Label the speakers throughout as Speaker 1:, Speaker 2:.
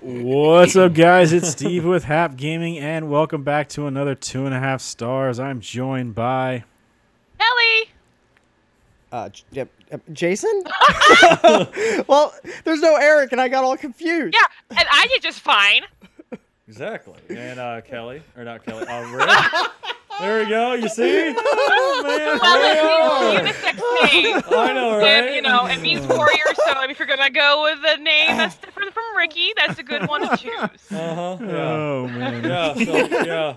Speaker 1: What's up, guys? It's Steve with hapgaming, and welcome back to another 2.5 stars. I'm joined by
Speaker 2: Kelly.
Speaker 3: Jason? Well, there's no Eric, and I got all confused.
Speaker 2: Yeah, and I did just fine.
Speaker 4: Exactly. And Kelly, or not Kelly, Rick. There we go. You see? Oh, man.
Speaker 2: Well, it's unisex name.
Speaker 4: I know, right?
Speaker 2: And, you know, it means warrior, so if you're going to go with a name that's different from Ricky, that's a good one to choose.
Speaker 4: Uh-huh. Yeah.
Speaker 1: Oh man,
Speaker 4: Yeah, so, yeah.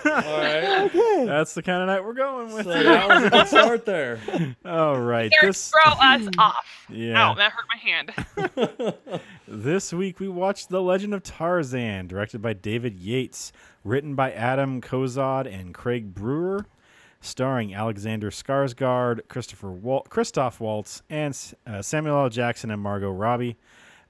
Speaker 4: All right.
Speaker 3: Okay.
Speaker 1: that's the kind of night we're going with.
Speaker 4: So that was a good start there.
Speaker 1: All right,
Speaker 2: Eric, throw us off.
Speaker 1: Yeah.
Speaker 2: Ow, that hurt my hand.
Speaker 1: This week we watched The Legend of Tarzan, directed by David Yates, written by Adam Kozad and Craig Brewer, starring Alexander Skarsgård, Christoph Waltz, and Samuel L. Jackson and Margot Robbie.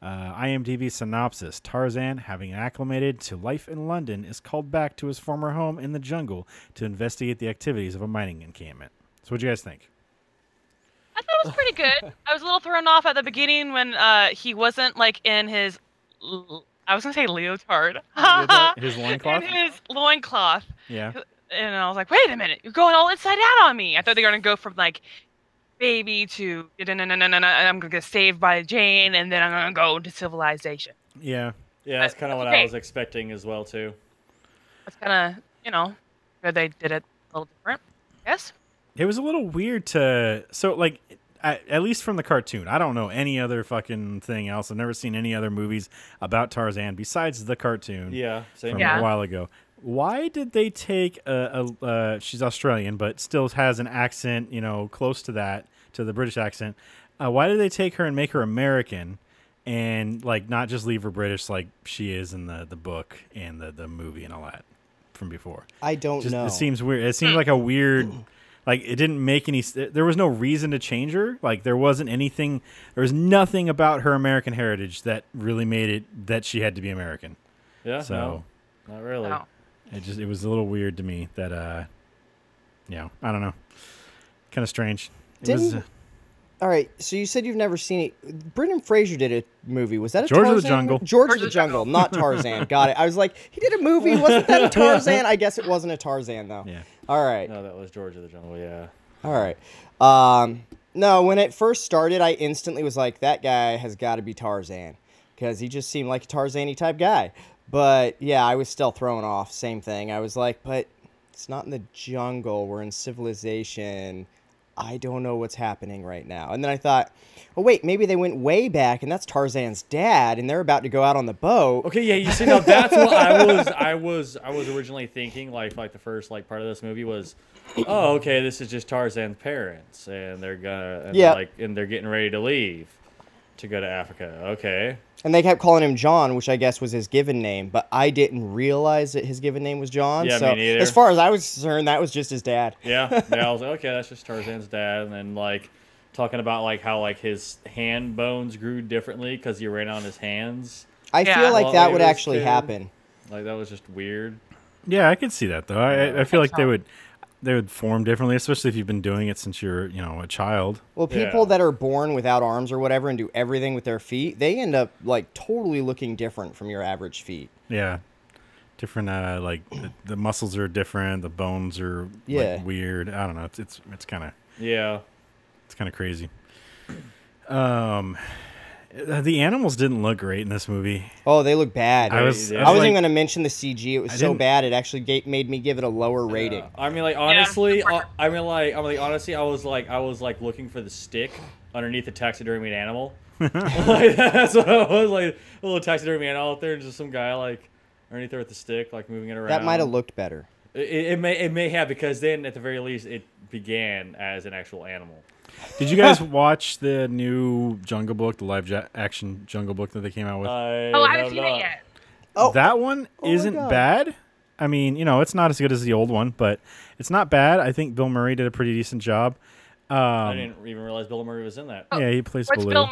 Speaker 1: IMDb synopsis: Tarzan, having acclimated to life in London, is called back to his former home in the jungle to investigate the activities of a mining encampment. So what do you guys think?
Speaker 2: I thought it was pretty good. I was a little thrown off at the beginning when he wasn't, like, in his... I was going to say leotard.
Speaker 1: His loincloth?
Speaker 2: In his loincloth.
Speaker 1: Yeah.
Speaker 2: And I was like, wait a minute, you're going all inside out on me. I thought they were going to go from, like, baby to, I'm going to get saved by Jane, and then I'm going to go into civilization.
Speaker 1: Yeah.
Speaker 4: Yeah, that's kind of what I was expecting as well, too.
Speaker 2: That's kind of, you know, where they did it a little different, yes?
Speaker 1: It was a little weird to... So, like, at least from the cartoon. I don't know any other fucking thing else. I've never seen any other movies about Tarzan besides the cartoon.
Speaker 4: Yeah, same
Speaker 1: From
Speaker 4: here.
Speaker 1: a while ago. Why did they take she's Australian, but still has an accent, you know, close to that, to the British accent. Why did they take her and make her American and, like, not just leave her British like she is in the book and the movie and all that from before?
Speaker 3: I don't know.
Speaker 1: It seems weird. It seems like a weird... Like, it didn't make any... There was no reason to change her. Like, there wasn't anything... There was nothing about her American heritage that really made it that she had to be American.
Speaker 4: Yeah,
Speaker 1: So...
Speaker 4: no, not really.
Speaker 2: No.
Speaker 1: It was a little weird to me that, I don't know. Kind of strange.
Speaker 3: All right, so you said you've never seen it. Brendan Fraser did a movie. Was that a
Speaker 1: George
Speaker 3: Tarzan?
Speaker 1: of the Jungle.
Speaker 3: George of the Jungle, not Tarzan. Got it. I was like, he did a movie. Wasn't that a Tarzan? I guess it wasn't a Tarzan, though.
Speaker 1: Yeah.
Speaker 3: All right.
Speaker 4: No, that was George of the Jungle, yeah.
Speaker 3: All right. No, when it first started, I instantly was like, that guy has got to be Tarzan, because he just seemed like a Tarzan-y type guy. But, yeah, I was still thrown off. Same thing. I was like, but it's not in the jungle. We're in civilization. I don't know what's happening right now. And then I thought, oh, wait, maybe they went way back, and that's Tarzan's dad, and they're about to go out on the boat.
Speaker 4: Okay, yeah, you see, now that's what I was originally thinking, like the first, like, part of this movie was, oh, okay, this is just Tarzan's parents, and they're gonna, and they're getting ready to leave to go to Africa. Okay.
Speaker 3: And they kept calling him John, which I guess was his given name, but I didn't realize that his given name was John.
Speaker 4: Yeah,
Speaker 3: so
Speaker 4: me neither.
Speaker 3: as far as I was concerned, that was just his dad.
Speaker 4: Yeah, I was like, okay, that's just Tarzan's dad, and then, like, talking about, like, how, like, his hand bones grew differently because he ran on his hands.
Speaker 3: I
Speaker 2: Yeah.
Speaker 3: feel like
Speaker 4: Well,
Speaker 3: that
Speaker 4: it
Speaker 3: would
Speaker 4: was
Speaker 3: actually
Speaker 4: good.
Speaker 3: happen.
Speaker 4: Like, that was just weird.
Speaker 1: Yeah, I could see that, though. I feel like
Speaker 2: so.
Speaker 1: they would form differently, especially if you've been doing it since you're, a child.
Speaker 3: Well, people that are born without arms or whatever and do everything with their feet, they end up, like, totally looking different from your average feet.
Speaker 1: Yeah. Different, like, the muscles are different, the bones are, like, weird. I don't know. It's kind of...
Speaker 4: Yeah.
Speaker 1: It's kind of crazy. The animals didn't look great in this movie.
Speaker 3: Oh, they look bad.
Speaker 1: I
Speaker 3: wasn't
Speaker 1: like,
Speaker 3: even going to mention the CG. It was so bad, it actually made me give it a lower rating.
Speaker 4: I mean, like, honestly, honestly, I was like looking for the stick underneath the taxidermied animal. Like, that's what I was like, a little taxidermy animal out there, and just some guy like underneath there with the stick, like moving it around.
Speaker 3: That might have looked better.
Speaker 4: It may have, because then at the very least it began as an actual animal.
Speaker 1: Did you guys watch the new Jungle Book, the live-action Jungle Book that they came out with?
Speaker 2: I haven't seen it yet.
Speaker 3: Oh,
Speaker 1: that one isn't bad. I mean, it's not as good as the old one, but it's not bad. I think Bill Murray did a pretty decent job.
Speaker 4: I didn't even realize Bill Murray was in that.
Speaker 1: Yeah, he plays
Speaker 2: What's
Speaker 1: Baloo.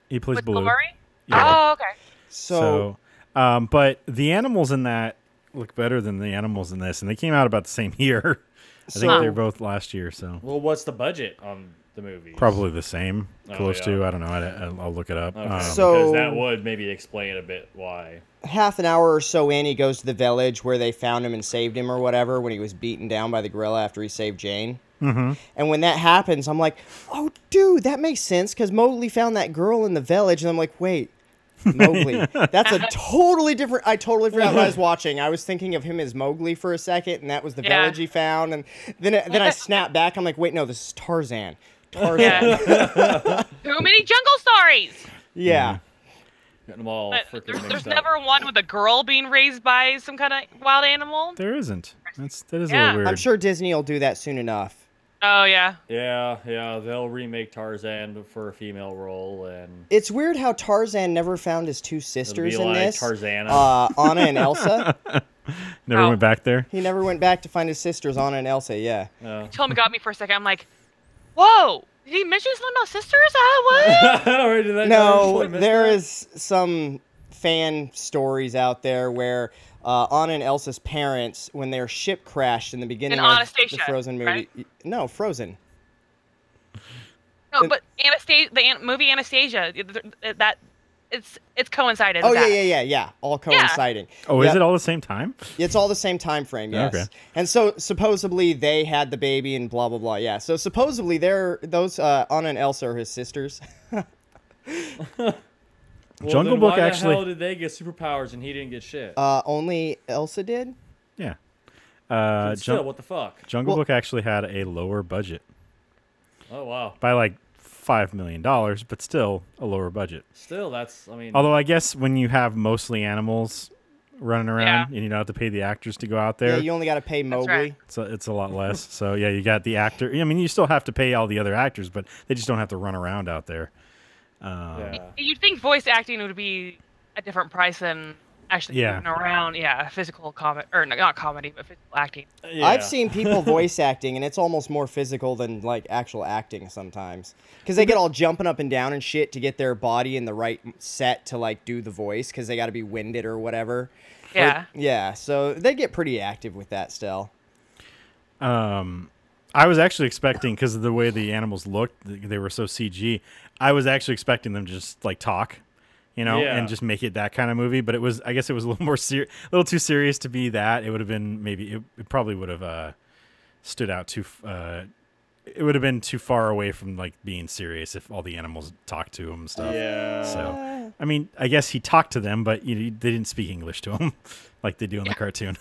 Speaker 1: He plays Baloo.
Speaker 2: Bill Murray?
Speaker 1: Yeah.
Speaker 2: Oh, okay.
Speaker 3: So
Speaker 1: but the animals in that look better than the animals in this, and they came out about the same year. I think they were both last year. So,
Speaker 4: Well, what's the budget on the movies?
Speaker 1: Probably the same,
Speaker 4: Oh,
Speaker 1: close
Speaker 4: yeah.
Speaker 1: to. I don't know. I'll look it up.
Speaker 4: Okay.
Speaker 3: So-
Speaker 4: because that would maybe explain a bit why.
Speaker 3: Half an hour or so in, he goes to the village where they found him and saved him or whatever when he was beaten down by the gorilla after he saved Jane.
Speaker 1: Mm-hmm.
Speaker 3: And when that happens, I'm like, oh, dude, that makes sense because Mowgli found that girl in the village. And I'm like, wait, Mowgli. That's a totally different. I totally forgot what I was watching. I was thinking of him as Mowgli for a second, and that was the village he found. And then I snapped back. I'm like, wait, no, this is Tarzan. Tarzan.
Speaker 2: Yeah. Too many jungle stories.
Speaker 3: Yeah.
Speaker 4: Getting them all
Speaker 2: But
Speaker 4: freaking
Speaker 2: there's
Speaker 4: mixed up.
Speaker 2: never one with a girl being raised by some kind of wild animal.
Speaker 1: There isn't. That is a
Speaker 2: Yeah.
Speaker 1: little weird.
Speaker 3: I'm sure Disney will do that soon enough.
Speaker 2: Oh yeah.
Speaker 4: Yeah, they'll remake Tarzan for a female role, and
Speaker 3: It's weird how Tarzan never found his two
Speaker 4: it'll
Speaker 3: sisters
Speaker 4: be
Speaker 3: in
Speaker 4: like
Speaker 3: this.
Speaker 4: Tarzana.
Speaker 3: Anna and Elsa.
Speaker 1: Never
Speaker 2: Oh.
Speaker 1: went back there.
Speaker 3: He never went back to find his sisters, Anna and Elsa. Yeah.
Speaker 2: Tell me, got me for a second. I'm like, whoa. Did he mention something about sisters? What?
Speaker 4: I already did that.
Speaker 3: No, there is some fan stories out there where Anna and Elsa's parents, when their ship crashed in the beginning of the
Speaker 2: Anastasia,
Speaker 3: Frozen movie,
Speaker 2: right?
Speaker 3: no, Frozen.
Speaker 2: No, but Anastasia, movie Anastasia, that it's coincided.
Speaker 3: Oh
Speaker 2: with that.
Speaker 3: yeah, all coinciding.
Speaker 1: Oh, is
Speaker 3: Yep.
Speaker 1: it all the same time?
Speaker 3: It's all the same time frame, yes.
Speaker 1: Okay.
Speaker 3: And so supposedly they had the baby and blah blah blah. Yeah. So supposedly those Anna and Elsa are his sisters.
Speaker 4: Well,
Speaker 1: Jungle
Speaker 4: then
Speaker 1: Book
Speaker 4: why
Speaker 1: actually-
Speaker 4: the hell did they get superpowers and he didn't get shit?
Speaker 3: Only Elsa did.
Speaker 1: Yeah.
Speaker 4: But still, what the fuck?
Speaker 1: Jungle
Speaker 3: Well-
Speaker 1: Book actually had a lower budget
Speaker 4: Oh wow.
Speaker 1: by like $5 million, but still a lower budget.
Speaker 4: Still, that's. I mean.
Speaker 1: Although I guess when you have mostly animals running around and you don't have to pay the actors to go out there,
Speaker 3: Yeah, you only got to pay Mowgli.
Speaker 2: right.
Speaker 1: it's a lot less. So yeah, you got the actor. I mean, you still have to pay all the other actors, but they just don't have to run around out there.
Speaker 4: yeah.
Speaker 2: You'd think voice acting would be a different price than actually
Speaker 1: Yeah.
Speaker 2: moving around. Yeah, physical comedy or no, not comedy, but physical acting.
Speaker 4: Yeah.
Speaker 3: I've seen people voice acting, and it's almost more physical than like actual acting sometimes, because they get all jumping up and down and shit to get their body in the right set to like do the voice, because they got to be winded or whatever.
Speaker 2: Yeah.
Speaker 3: Yeah, so they get pretty active with that still.
Speaker 1: I was actually expecting, because of the way the animals looked, they were so CG. I was actually expecting them to just like talk,
Speaker 4: Yeah.
Speaker 1: and just make it that kind of movie. But I guess it was a little more a little too serious to be that. It would have been it probably would have stood out too. It would have been too far away from like being serious if all the animals talked to him and stuff.
Speaker 4: Yeah.
Speaker 1: So I mean, I guess he talked to them, but they didn't speak English to him like they do in the cartoon.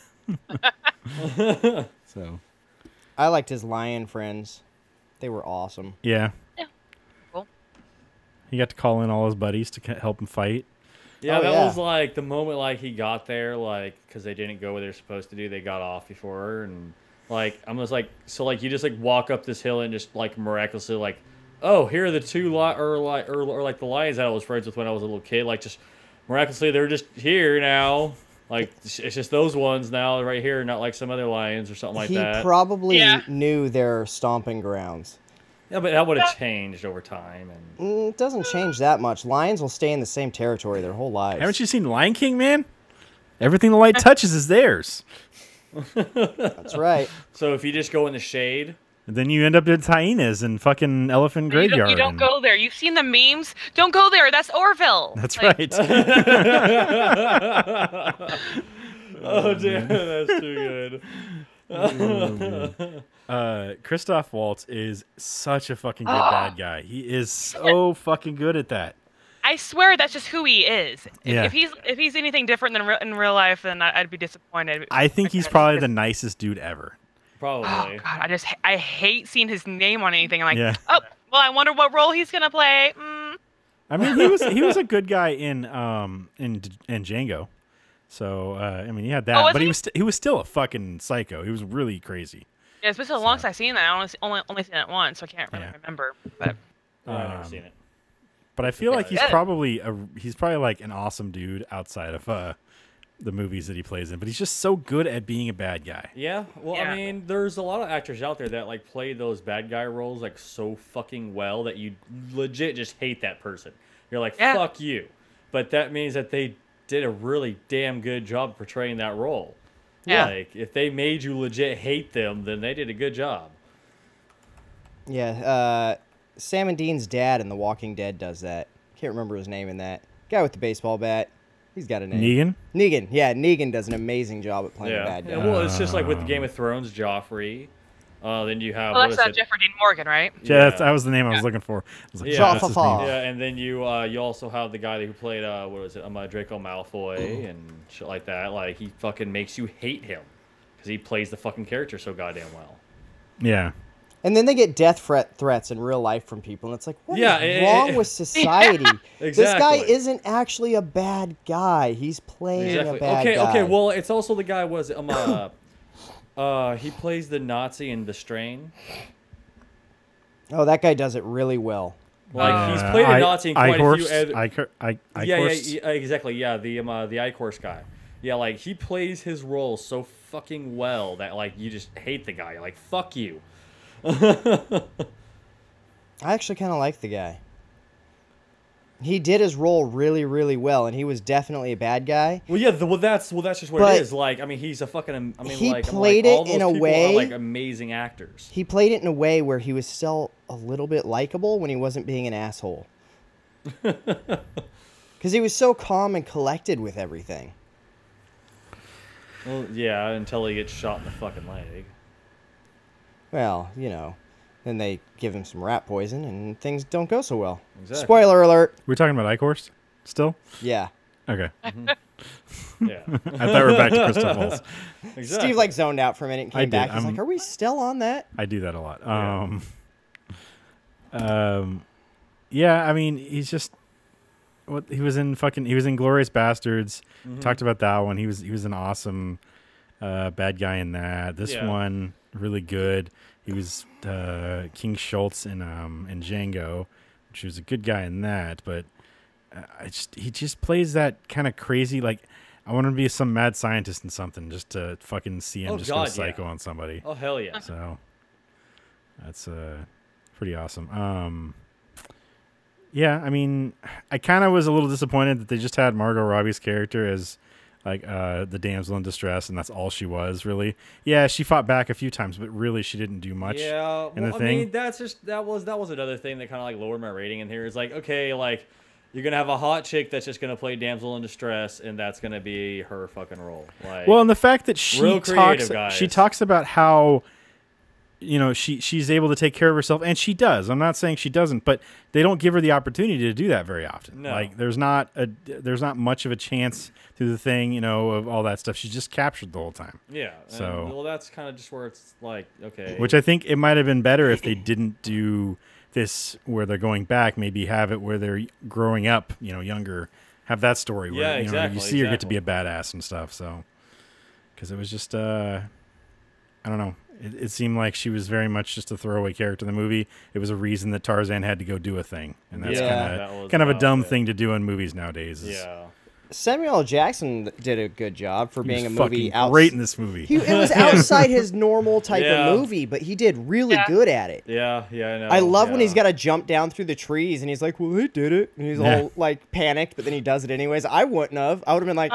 Speaker 1: So
Speaker 3: I liked his lion friends; they were awesome.
Speaker 1: yeah.
Speaker 2: Cool.
Speaker 1: He got to call in all his buddies to help him fight.
Speaker 4: Yeah,
Speaker 3: Oh,
Speaker 4: that
Speaker 3: yeah.
Speaker 4: was like the moment like he got there, like because they didn't go where they're supposed to do. They got off before, and like I'm just like so like you just like walk up this hill and just like miraculously like, oh, here are the two or like the lions that I was friends with when I was a little kid. Like just miraculously they're just here now. Like it's just those ones now right here, not like some other lions or something like
Speaker 3: He
Speaker 4: that.
Speaker 3: probably
Speaker 2: Yeah.
Speaker 3: knew their stomping grounds.
Speaker 4: Yeah, but that would have changed over time. And
Speaker 3: It doesn't change that much. Lions will stay in the same territory their whole lives.
Speaker 1: Haven't you seen Lion King, man? Everything the light touches is theirs.
Speaker 3: That's right.
Speaker 4: so if you just go in the shade,
Speaker 1: And then you end up with hyenas and fucking elephant graveyard.
Speaker 2: You don't
Speaker 1: and-
Speaker 2: go there. You've seen the memes. Don't go there. That's Orville.
Speaker 1: That's
Speaker 2: Like,
Speaker 1: right.
Speaker 4: oh damn, that's too good.
Speaker 1: Christoph Waltz is such a fucking good bad guy. He is so fucking good at that.
Speaker 2: I swear that's just who he is.
Speaker 1: Yeah.
Speaker 2: If he's anything different than in real life, then I'd be disappointed.
Speaker 1: I think he's probably the nicest dude ever.
Speaker 2: Oh
Speaker 4: Probably.
Speaker 2: God, I hate seeing his name on anything. I'm like,
Speaker 1: Yeah.
Speaker 2: oh, well, I wonder what role he's gonna play.
Speaker 1: I mean, he was a good guy in Django. So I mean, he had that,
Speaker 2: Oh, was
Speaker 1: but
Speaker 2: he?
Speaker 1: he was still a fucking psycho. He was really crazy.
Speaker 2: Yeah, it's been so long since I've seen that. I only seen it once, so I can't really
Speaker 1: Yeah.
Speaker 2: remember. But
Speaker 4: I've never seen it.
Speaker 1: But I feel like he's
Speaker 2: Yeah.
Speaker 1: probably like an awesome dude outside of the movies that he plays in. But he's just so good at being a bad guy.
Speaker 4: Yeah, well,
Speaker 2: Yeah.
Speaker 4: I mean, there's a lot of actors out there that like play those bad guy roles like so fucking well that you legit just hate that person. You're like,
Speaker 2: Yeah.
Speaker 4: fuck you. But that means that they did a really damn good job portraying that role.
Speaker 2: Yeah.
Speaker 4: Like, if they made you legit hate them, then they did a good job.
Speaker 3: Yeah, Sam and Dean's dad in The Walking Dead does that. Can't remember his name in that. Guy with the baseball bat. He's got a name.
Speaker 1: Negan?
Speaker 3: Negan. Yeah, Negan does an amazing job at playing a bad guy.
Speaker 4: Yeah, well, it's just like with the Game of Thrones, Joffrey. Then you have.
Speaker 2: Well, that's Jeffrey Dean Morgan, right?
Speaker 1: Yeah, that was the name I was looking for. I was like,
Speaker 4: Yeah.
Speaker 1: that's his name.
Speaker 4: Yeah, and then you also have the guy who played what was it, Draco Malfoy and shit like that. Like he fucking makes you hate him because he plays the fucking character so goddamn well.
Speaker 1: Yeah.
Speaker 3: And then they get death threats in real life from people, and it's like, what is wrong with society?
Speaker 4: Exactly.
Speaker 3: This guy isn't actually a bad guy. He's playing a bad guy.
Speaker 4: Okay, well, it's also the guy he plays the Nazi in The Strain.
Speaker 3: Oh, that guy does it really well.
Speaker 4: Like he's played a Nazi in quite a few.
Speaker 1: Yeah,
Speaker 4: exactly. Yeah, the Ike Horse guy. Yeah, like he plays his role so fucking well that like you just hate the guy. You're like, fuck you.
Speaker 3: I actually kind of like the guy. He did his role really, really well, and he was definitely a bad guy.
Speaker 4: Well, yeah, that's just what it is. Like, I mean, he's a fucking. I mean,
Speaker 3: he
Speaker 4: like,
Speaker 3: played
Speaker 4: all
Speaker 3: it
Speaker 4: those
Speaker 3: in a
Speaker 4: people
Speaker 3: way.
Speaker 4: Are, like amazing actors.
Speaker 3: He played it in a way where he was still a little bit likable when he wasn't being an asshole. Because he was so calm and collected with everything.
Speaker 4: Well, yeah, until he gets shot in the fucking leg.
Speaker 3: Well, you know, then they give him some rat poison, and things don't go so well.
Speaker 4: Exactly.
Speaker 3: Spoiler alert.
Speaker 1: We're talking about Ichorst still?
Speaker 3: Yeah.
Speaker 1: Okay.
Speaker 4: Yeah.
Speaker 1: I thought we were back to Christoph Waltz.
Speaker 4: Exactly.
Speaker 3: Steve like zoned out for a minute and came back. He's
Speaker 1: I'm-
Speaker 3: like, "Are we still on that?"
Speaker 1: I do that a lot. Yeah, I mean, he's just he was in Glorious Bastards. Talked about that one. He was an awesome bad guy in that. This one really good. He was King Schultz in Django, which was a good guy in that. But he just plays that kind of crazy, like I want to be some mad scientist in something just to fucking see him go psycho on somebody.
Speaker 4: Oh hell yeah!
Speaker 1: So that's pretty awesome. Yeah, I mean, I kind of was a little disappointed that they just had Margot Robbie's character as like the damsel in distress, and that's all she was really. Yeah, she fought back a few times, but really she didn't do much.
Speaker 4: Yeah,
Speaker 1: in the
Speaker 4: I
Speaker 1: thing.
Speaker 4: mean, that was another thing that kind of like lowered my rating in here. It's like, okay, like you're gonna have a hot chick that's just gonna play damsel in distress, and that's gonna be her fucking role. Like,
Speaker 1: well, and the fact that
Speaker 4: real creative, guys.
Speaker 1: she talks about how, you know, she's able to take care of herself, and she does. I'm not saying she doesn't, but they don't give her the opportunity to do that very often.
Speaker 4: No.
Speaker 1: Like there's not much of a chance through the thing, you know, of all that stuff. She's just captured the whole time.
Speaker 4: Yeah.
Speaker 1: So
Speaker 4: well, that's kind of just where it's like, okay.
Speaker 1: Which I think it might have been better if they didn't do this where they're going back. Maybe have it where they're growing up, you know, younger. Have that story where you see her get to be a badass and stuff. So because it was just I don't know. It seemed like she was very much just a throwaway character in the movie. It was a reason that Tarzan had to go do a thing, and that's kind of a dumb thing to do in movies nowadays.
Speaker 4: Yeah.
Speaker 3: Samuel L. Jackson did a good job for being a movie
Speaker 1: great in this movie.
Speaker 3: It was outside his normal type of movie, but he did really good at it.
Speaker 4: Yeah, I know.
Speaker 3: I love when he's got to jump down through the trees, and he's like, "Well, they did it," and he's all like panicked, but then he does it anyways. I wouldn't have. I would have been like,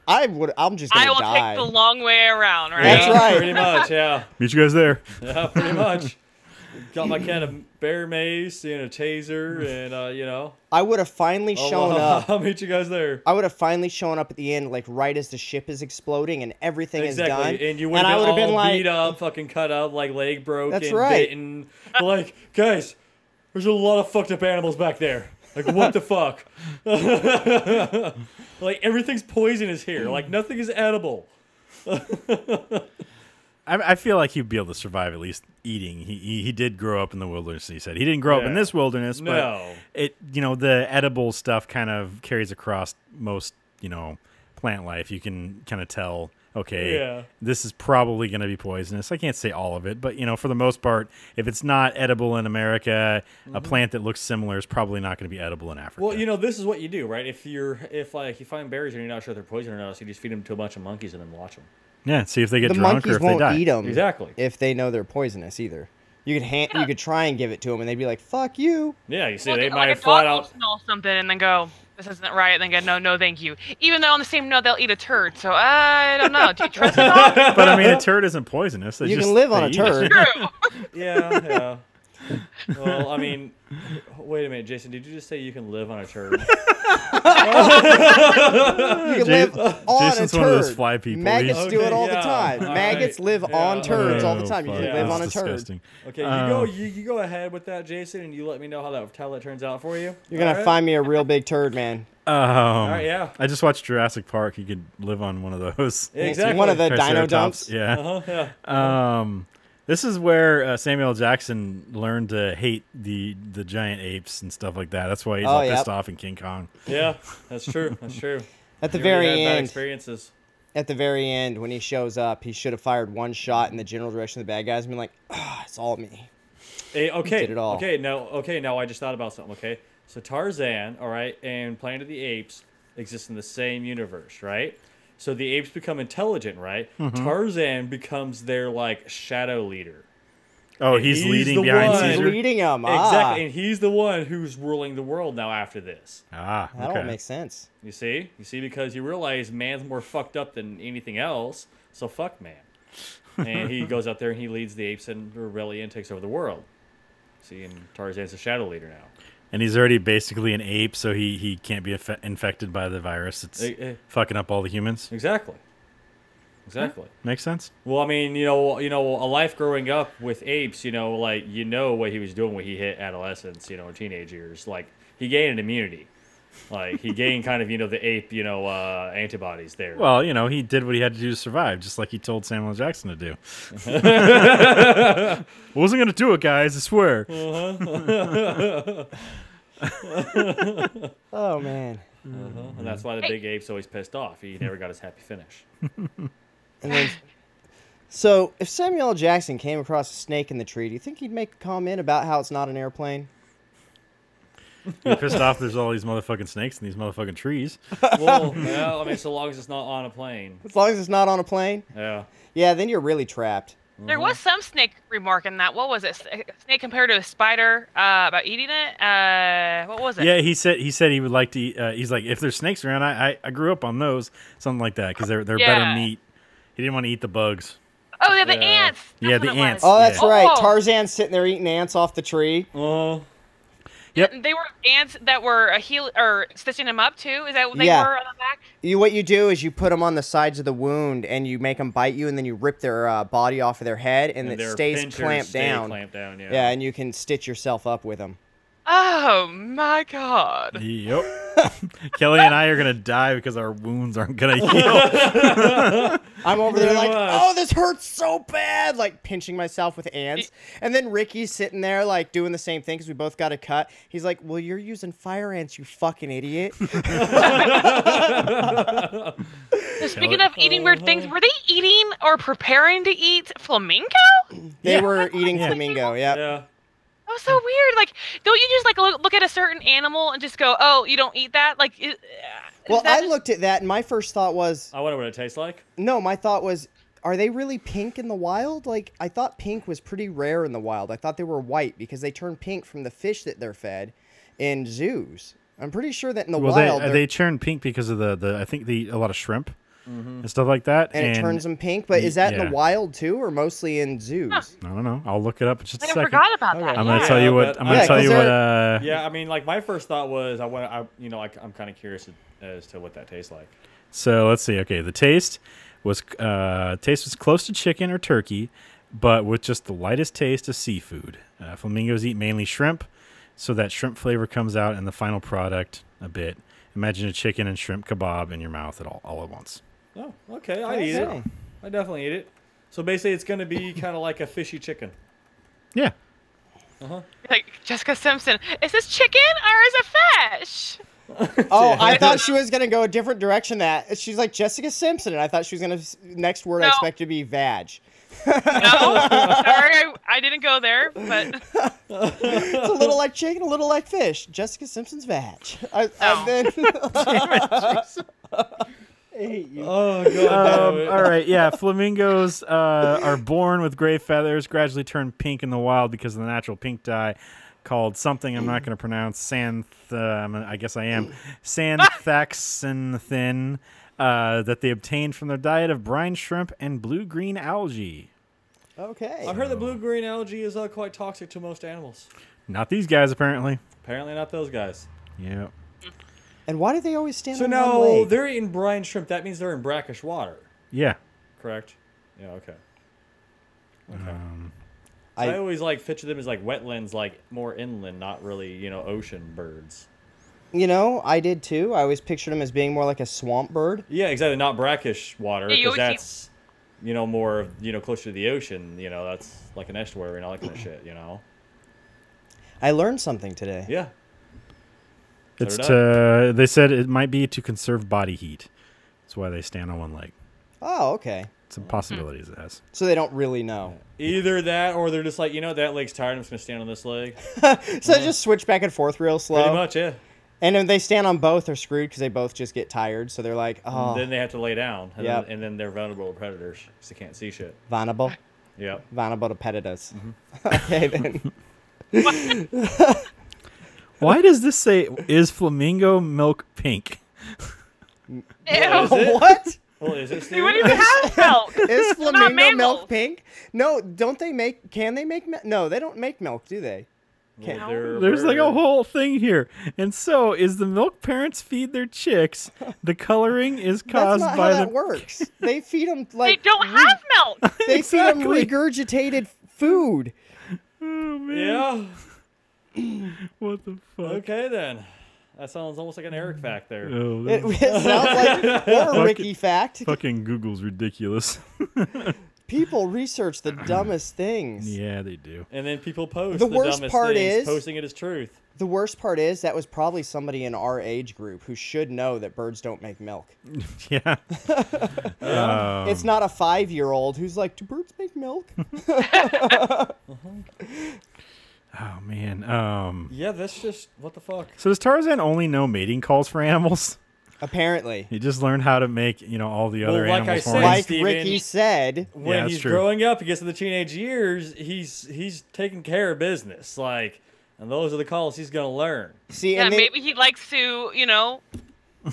Speaker 3: I'm just gonna die.
Speaker 2: I will take the long way around, right?
Speaker 3: That's right.
Speaker 4: Pretty much, yeah.
Speaker 1: Meet you guys there.
Speaker 4: Yeah, pretty much. Got my can of bear mace and a taser, and you know.
Speaker 3: I would have finally shown up.
Speaker 4: I'll meet you guys there.
Speaker 3: I would have finally shown up at the end, like right as the ship is exploding and everything is done.
Speaker 4: And you would have been like beat up, fucking cut up, like leg broken,
Speaker 3: that's right.
Speaker 4: bitten. Like, guys, there's a lot of fucked up animals back there. Like, what the fuck? Like, everything's poisonous here. Like, nothing is edible.
Speaker 1: I feel like he'd be able to survive at least eating. He did grow up in the wilderness. He said he didn't grow up in this wilderness, but the edible stuff kind of carries across most plant life. You can kind of tell. Okay, this is probably going to be poisonous. I can't say all of it, but for the most part, if it's not edible in America, a plant that looks similar is probably not going to be edible in Africa.
Speaker 4: Well, this is what you do, right? If you find berries and you're not sure if they're poison or not, so you just feed them to a bunch of monkeys and then watch them.
Speaker 1: Yeah, see if they get drunk or if they die.
Speaker 3: The monkeys won't eat them
Speaker 4: exactly
Speaker 3: if they know they're poisonous either. You could try and give it to them, and they'd be like, "Fuck you."
Speaker 4: Yeah, you see, they might flat out
Speaker 2: smell something and then go, "This isn't right," and then go, "No, thank you." Even though on the same note they'll eat a turd, so I don't know. Do you trust them?
Speaker 1: But I mean, a turd isn't poisonous.
Speaker 3: You can live on a turd.
Speaker 2: True.
Speaker 4: Yeah. Well, I mean, wait a minute, Jason. Did you just say you can live on a turd?
Speaker 3: You can live on
Speaker 1: Jason's
Speaker 3: a
Speaker 1: one of those
Speaker 3: turd.
Speaker 1: fly people.
Speaker 3: Maggots
Speaker 1: He's-
Speaker 3: do it all the
Speaker 4: yeah.
Speaker 3: time.
Speaker 4: All
Speaker 3: Maggots
Speaker 4: right.
Speaker 3: live
Speaker 4: Yeah.
Speaker 3: on turds all the time. You
Speaker 1: fuck,
Speaker 3: can live
Speaker 1: that's
Speaker 3: on a turd.
Speaker 1: disgusting.
Speaker 4: Okay, you go ahead with that, Jason, and you let me know how that turns out for you.
Speaker 3: You're gonna find me a real big turd, man.
Speaker 4: All right, yeah.
Speaker 1: I just watched Jurassic Park. You could live on one of those.
Speaker 4: Exactly.
Speaker 3: One of the dino
Speaker 1: Triceratops,
Speaker 3: dumps.
Speaker 1: Yeah.
Speaker 4: Yeah.
Speaker 1: This is where Samuel L. Jackson learned to hate the giant apes and stuff like that. That's why he's all pissed off in King Kong.
Speaker 4: Yeah, that's true. That's true.
Speaker 3: At the
Speaker 4: You
Speaker 3: very
Speaker 4: already had bad
Speaker 3: end,
Speaker 4: experiences.
Speaker 3: at the very end, when he shows up, he should have fired one shot in the general direction of the bad guys and been like, it's all me.
Speaker 4: Hey, okay.
Speaker 3: did it all.
Speaker 4: Now I just thought about something. Okay, so Tarzan, all right, and Planet of the Apes exist in the same universe, right? So the apes become intelligent, right? Tarzan becomes their like shadow leader.
Speaker 1: Oh,
Speaker 4: And
Speaker 1: he's
Speaker 4: he's
Speaker 1: leading
Speaker 4: the
Speaker 1: behind
Speaker 4: one-
Speaker 1: Caesar?
Speaker 3: Leading him.
Speaker 4: Exactly, and he's the one who's ruling the world now after this.
Speaker 1: Ah,
Speaker 3: That
Speaker 1: okay.
Speaker 3: all makes sense.
Speaker 4: You see, because you realize man's more fucked up than anything else. So fuck man, and he goes out there and he leads the apes and the rebellion takes over the world. See, and Tarzan's a shadow leader now.
Speaker 1: And he's already basically an ape, so he can't be infected by the virus. It's fucking up all the humans.
Speaker 4: Exactly.
Speaker 1: Makes sense?
Speaker 4: Well, I mean, a life growing up with apes, like what he was doing when he hit adolescence, teenage years. Like he gained an immunity, like he gained kind of the ape, antibodies there.
Speaker 1: Well, he did what he had to do to survive, just like he told Samuel L. Jackson to do. Wasn't going to do it, guys, I swear.
Speaker 3: Oh, man.
Speaker 4: And that's why the big ape's always pissed off. He never got his happy finish.
Speaker 3: And then, so, if Samuel L. Jackson came across a snake in the tree, do you think he'd make a comment about how it's not an airplane?
Speaker 1: You're pissed off there's all these motherfucking snakes in these motherfucking trees.
Speaker 4: Well, yeah, I mean, so long as it's not on a plane.
Speaker 3: As long as it's not on a plane?
Speaker 4: Yeah.
Speaker 3: Yeah, then you're really trapped.
Speaker 2: There was some snake remark in that. What was it? Snake compared to a spider about eating it? What was it?
Speaker 1: Yeah, he said he would like to eat, he's like, if there's snakes around, I grew up on those. Something like that, because they're better meat. He didn't want to eat the bugs.
Speaker 2: Oh, yeah, the
Speaker 4: Yeah.
Speaker 2: ants.
Speaker 1: Yeah,
Speaker 2: That's
Speaker 1: the
Speaker 2: what it was.
Speaker 1: ants.
Speaker 3: Oh, that's
Speaker 1: Yeah.
Speaker 3: right.
Speaker 2: Oh.
Speaker 3: Tarzan's sitting there eating ants off the tree.
Speaker 1: Yep.
Speaker 2: They were ants that were stitching him up too. Is that what they
Speaker 3: Yeah.
Speaker 2: were on the back?
Speaker 3: What you do is you put them on the sides of the wound and you make them bite you, and then you rip their body off of their head, and it
Speaker 4: their
Speaker 3: stays
Speaker 4: pinchers
Speaker 3: clamped
Speaker 4: stay
Speaker 3: down.
Speaker 4: clamped down, yeah.
Speaker 3: Yeah, and you can stitch yourself up with them.
Speaker 2: Oh my god!
Speaker 1: Yep. Kelly and I are gonna die because our wounds aren't gonna heal.
Speaker 3: I'm over there like,
Speaker 4: much.
Speaker 3: oh, this hurts so bad, like pinching myself with ants. And then Ricky's sitting there like doing the same thing because we both got a cut. He's like, well, you're using fire ants, you fucking idiot.
Speaker 2: So speaking of eating weird things, were they eating or preparing to eat flamingo?
Speaker 3: They were eating
Speaker 1: Yeah.
Speaker 3: flamingo, yeah.
Speaker 4: Yeah.
Speaker 2: That was so weird. Like, don't you just like look at a certain animal and just go, "Oh, you don't eat that"? Like,
Speaker 3: Well, I looked at that and my first thought was,
Speaker 4: I wonder what it tastes like.
Speaker 3: no, my thought was, are they really pink in the wild? Like, I thought pink was pretty rare in the wild. I thought they were white because they turn pink from the fish that they're fed in zoos. I'm pretty sure that in the wild,
Speaker 1: they turn pink because of the I think they eat a lot of shrimp and stuff like that.
Speaker 3: and it turns them pink. But is that in
Speaker 1: yeah.
Speaker 3: the wild too, or mostly in zoos?
Speaker 1: I don't know. I'll look it up in just a
Speaker 2: I
Speaker 1: second.
Speaker 2: forgot about that.
Speaker 1: I'm
Speaker 2: yeah.
Speaker 1: gonna tell you what.
Speaker 4: but-
Speaker 1: I'm gonna
Speaker 3: Yeah,
Speaker 1: tell
Speaker 3: 'cause
Speaker 1: you what.
Speaker 3: they're-
Speaker 4: Yeah, I mean, like my first thought was I'm kind of curious as to what that tastes like.
Speaker 1: So let's see. Okay, the taste was close to chicken or turkey, but with just the lightest taste of seafood. Flamingos eat mainly shrimp, so that shrimp flavor comes out in the final product a bit. Imagine a chicken and shrimp kebab in your mouth all at once.
Speaker 4: Oh, okay, I eat it.
Speaker 3: Okay.
Speaker 4: I definitely eat it. So basically, it's going to be kind of like a fishy chicken.
Speaker 1: Yeah.
Speaker 2: Like Jessica Simpson, is this chicken or is it fish?
Speaker 3: Oh, I thought she was gonna go a different direction. That she's like Jessica Simpson, and I thought she was gonna next word I
Speaker 2: No.
Speaker 3: expect to be vag.
Speaker 2: No, sorry, I didn't go there. But
Speaker 3: It's a little like chicken, a little like fish. Jessica Simpson's vag. And then I hate you.
Speaker 4: Oh god.
Speaker 1: All right. Yeah. Flamingos are born with gray feathers, gradually turn pink in the wild because of the natural pink dye called something I'm not going to pronounce. I guess I am. Xanthaxanthin that they obtained from their diet of brine shrimp and blue-green algae.
Speaker 3: Okay.
Speaker 4: I've heard that blue-green algae is quite toxic to most animals.
Speaker 1: Not these guys, apparently.
Speaker 4: Apparently not those guys.
Speaker 1: Yeah.
Speaker 3: And why do they always stand
Speaker 4: So
Speaker 3: on
Speaker 4: now
Speaker 3: one leg?
Speaker 4: they're eating brine shrimp. That means they're in brackish water,
Speaker 1: Yeah.
Speaker 4: correct? Yeah. Okay. Okay.
Speaker 3: I-
Speaker 4: I always like picture them as like wetlands, like more inland, not really ocean birds.
Speaker 3: You know, I did too. I always pictured him as being more like a swamp bird.
Speaker 4: Yeah, exactly. Not brackish water
Speaker 2: Yeah, you
Speaker 4: because
Speaker 2: always
Speaker 4: that's more closer to the ocean. That's like an estuary and all that kind of shit.
Speaker 3: I learned something today.
Speaker 4: Yeah.
Speaker 1: It's
Speaker 4: So
Speaker 1: they said it might be to conserve body heat. That's why they stand on one leg.
Speaker 3: Oh, okay.
Speaker 1: Some possibilities it has.
Speaker 3: So they don't really know.
Speaker 4: Either that, or they're just like, that leg's tired. I'm just gonna stand on this leg.
Speaker 3: So they just switch back and forth real slow.
Speaker 4: Pretty much, yeah.
Speaker 3: And if they stand on both, they're screwed because they both just get tired. So they're like, oh,
Speaker 4: Then they have to lay down, and,
Speaker 3: Yep.
Speaker 4: then they're vulnerable to predators because they can't see shit.
Speaker 3: vulnerable.
Speaker 4: Yep.
Speaker 3: Vulnerable to predators. Okay, then.
Speaker 1: Why does this say, is flamingo milk pink?
Speaker 2: Ew.
Speaker 4: Is it?
Speaker 3: What?
Speaker 4: Well, is it
Speaker 2: We wouldn't even have milk.
Speaker 3: Is
Speaker 2: They're not
Speaker 3: flamingo milk
Speaker 2: mammals.
Speaker 3: pink? No, don't they make... Can they make... No, they don't make milk, do they?
Speaker 4: Well,
Speaker 2: No.
Speaker 4: they're
Speaker 1: There's like a
Speaker 4: bird.
Speaker 1: whole thing here. And so, is the milk parents feed their chicks? The coloring is
Speaker 3: That's
Speaker 1: caused
Speaker 3: not
Speaker 1: by
Speaker 3: how
Speaker 1: the...
Speaker 3: that works. They feed them,
Speaker 2: They
Speaker 3: like...
Speaker 2: don't have milk.
Speaker 3: They
Speaker 1: Exactly.
Speaker 3: feed them regurgitated food.
Speaker 1: Oh, man.
Speaker 4: Yeah.
Speaker 1: What the fuck?
Speaker 4: Okay then. That sounds almost like an Erik fact there.
Speaker 1: Oh,
Speaker 3: It,
Speaker 1: that-
Speaker 3: it sounds like or a
Speaker 1: Fuck
Speaker 3: Ricky fact.
Speaker 1: fucking Google's ridiculous.
Speaker 3: People research the dumbest things.
Speaker 1: Yeah, they do.
Speaker 4: And then people post
Speaker 3: The
Speaker 4: the
Speaker 3: worst
Speaker 4: dumbest
Speaker 3: part
Speaker 4: things,
Speaker 3: is-
Speaker 4: posting it as truth.
Speaker 3: The worst part is that was probably somebody in our age group who should know that birds don't make milk.
Speaker 1: Yeah.
Speaker 3: It's not a 5-year-old who's like, do birds make milk?
Speaker 1: Oh, man.
Speaker 4: Yeah, that's just what the fuck.
Speaker 1: So does Tarzan only know mating calls for animals?
Speaker 3: Apparently.
Speaker 1: He just learned how to make, all the other
Speaker 4: Well, like I
Speaker 1: animals for
Speaker 4: said,
Speaker 1: him.
Speaker 3: Like
Speaker 4: Steven,
Speaker 3: Ricky said,
Speaker 4: When
Speaker 1: that's
Speaker 4: he's
Speaker 1: true.
Speaker 4: growing up, he gets to the teenage years, he's taking care of business. And those are the calls he's gonna learn.
Speaker 3: see,
Speaker 2: Yeah,
Speaker 3: and they,
Speaker 2: maybe he likes to,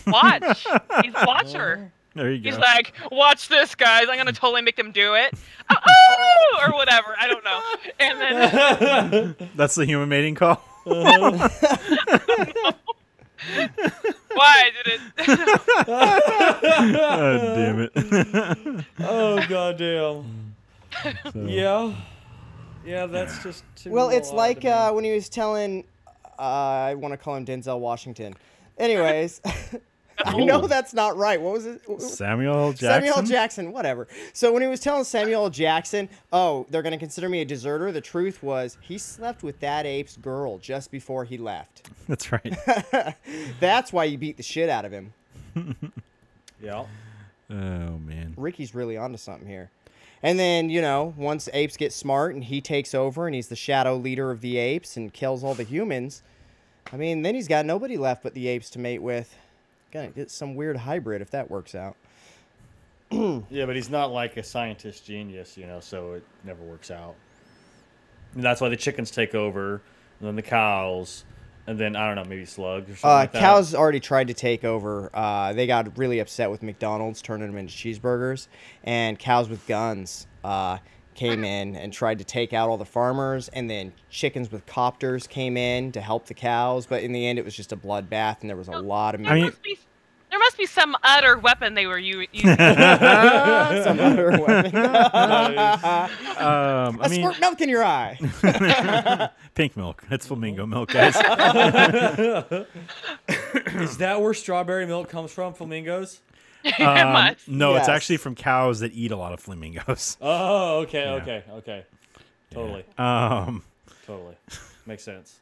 Speaker 2: watch. He's a watcher.
Speaker 1: There you go.
Speaker 2: He's like, watch this, guys. I'm gonna totally make them do it, oh, or whatever. I don't know. And then
Speaker 1: That's the human mating call?
Speaker 2: why did it?
Speaker 1: God damn it.
Speaker 4: Oh goddamn. Yeah, that's just too
Speaker 3: well, it's
Speaker 4: odd
Speaker 3: like
Speaker 4: to me.
Speaker 3: when he was telling, I want to call him Denzel Washington. Anyways, I know that's not right. What was it?
Speaker 1: Samuel L. Jackson?
Speaker 3: Samuel L. Jackson, whatever. So when he was telling Samuel L. Jackson, oh, they're going to consider me a deserter, the truth was he slept with that ape's girl just before he left.
Speaker 1: That's right.
Speaker 3: That's why you beat the shit out of him.
Speaker 4: Yeah.
Speaker 1: Oh, man.
Speaker 3: Ricky's really onto something here. And then, once apes get smart and he takes over and he's the shadow leader of the apes and kills all the humans, then he's got nobody left but the apes to mate with. Gonna get some weird hybrid if that works out.
Speaker 4: Yeah, but he's not like a scientist genius, so it never works out. And that's why the chickens take over, and then the cows, and then, I don't know, maybe slugs or something like that.
Speaker 3: Cows already tried to take over. They got really upset with McDonald's turning them into cheeseburgers. And cows with guns came in and tried to take out all the farmers. And then chickens with copters came in to help the cows. But in the end, it was just a bloodbath, and there was a lot of meat.
Speaker 2: There must be some other weapon they were using.
Speaker 3: Some other weapon. Squirt milk in your eye.
Speaker 1: Pink milk. It's flamingo milk, guys.
Speaker 4: Is that where strawberry milk comes from, flamingos?
Speaker 2: It must.
Speaker 1: No, it's
Speaker 3: Yes.
Speaker 1: actually from cows that eat a lot of flamingos.
Speaker 4: Oh, okay,
Speaker 1: Yeah.
Speaker 4: okay. Totally.
Speaker 1: Yeah.
Speaker 4: Makes sense.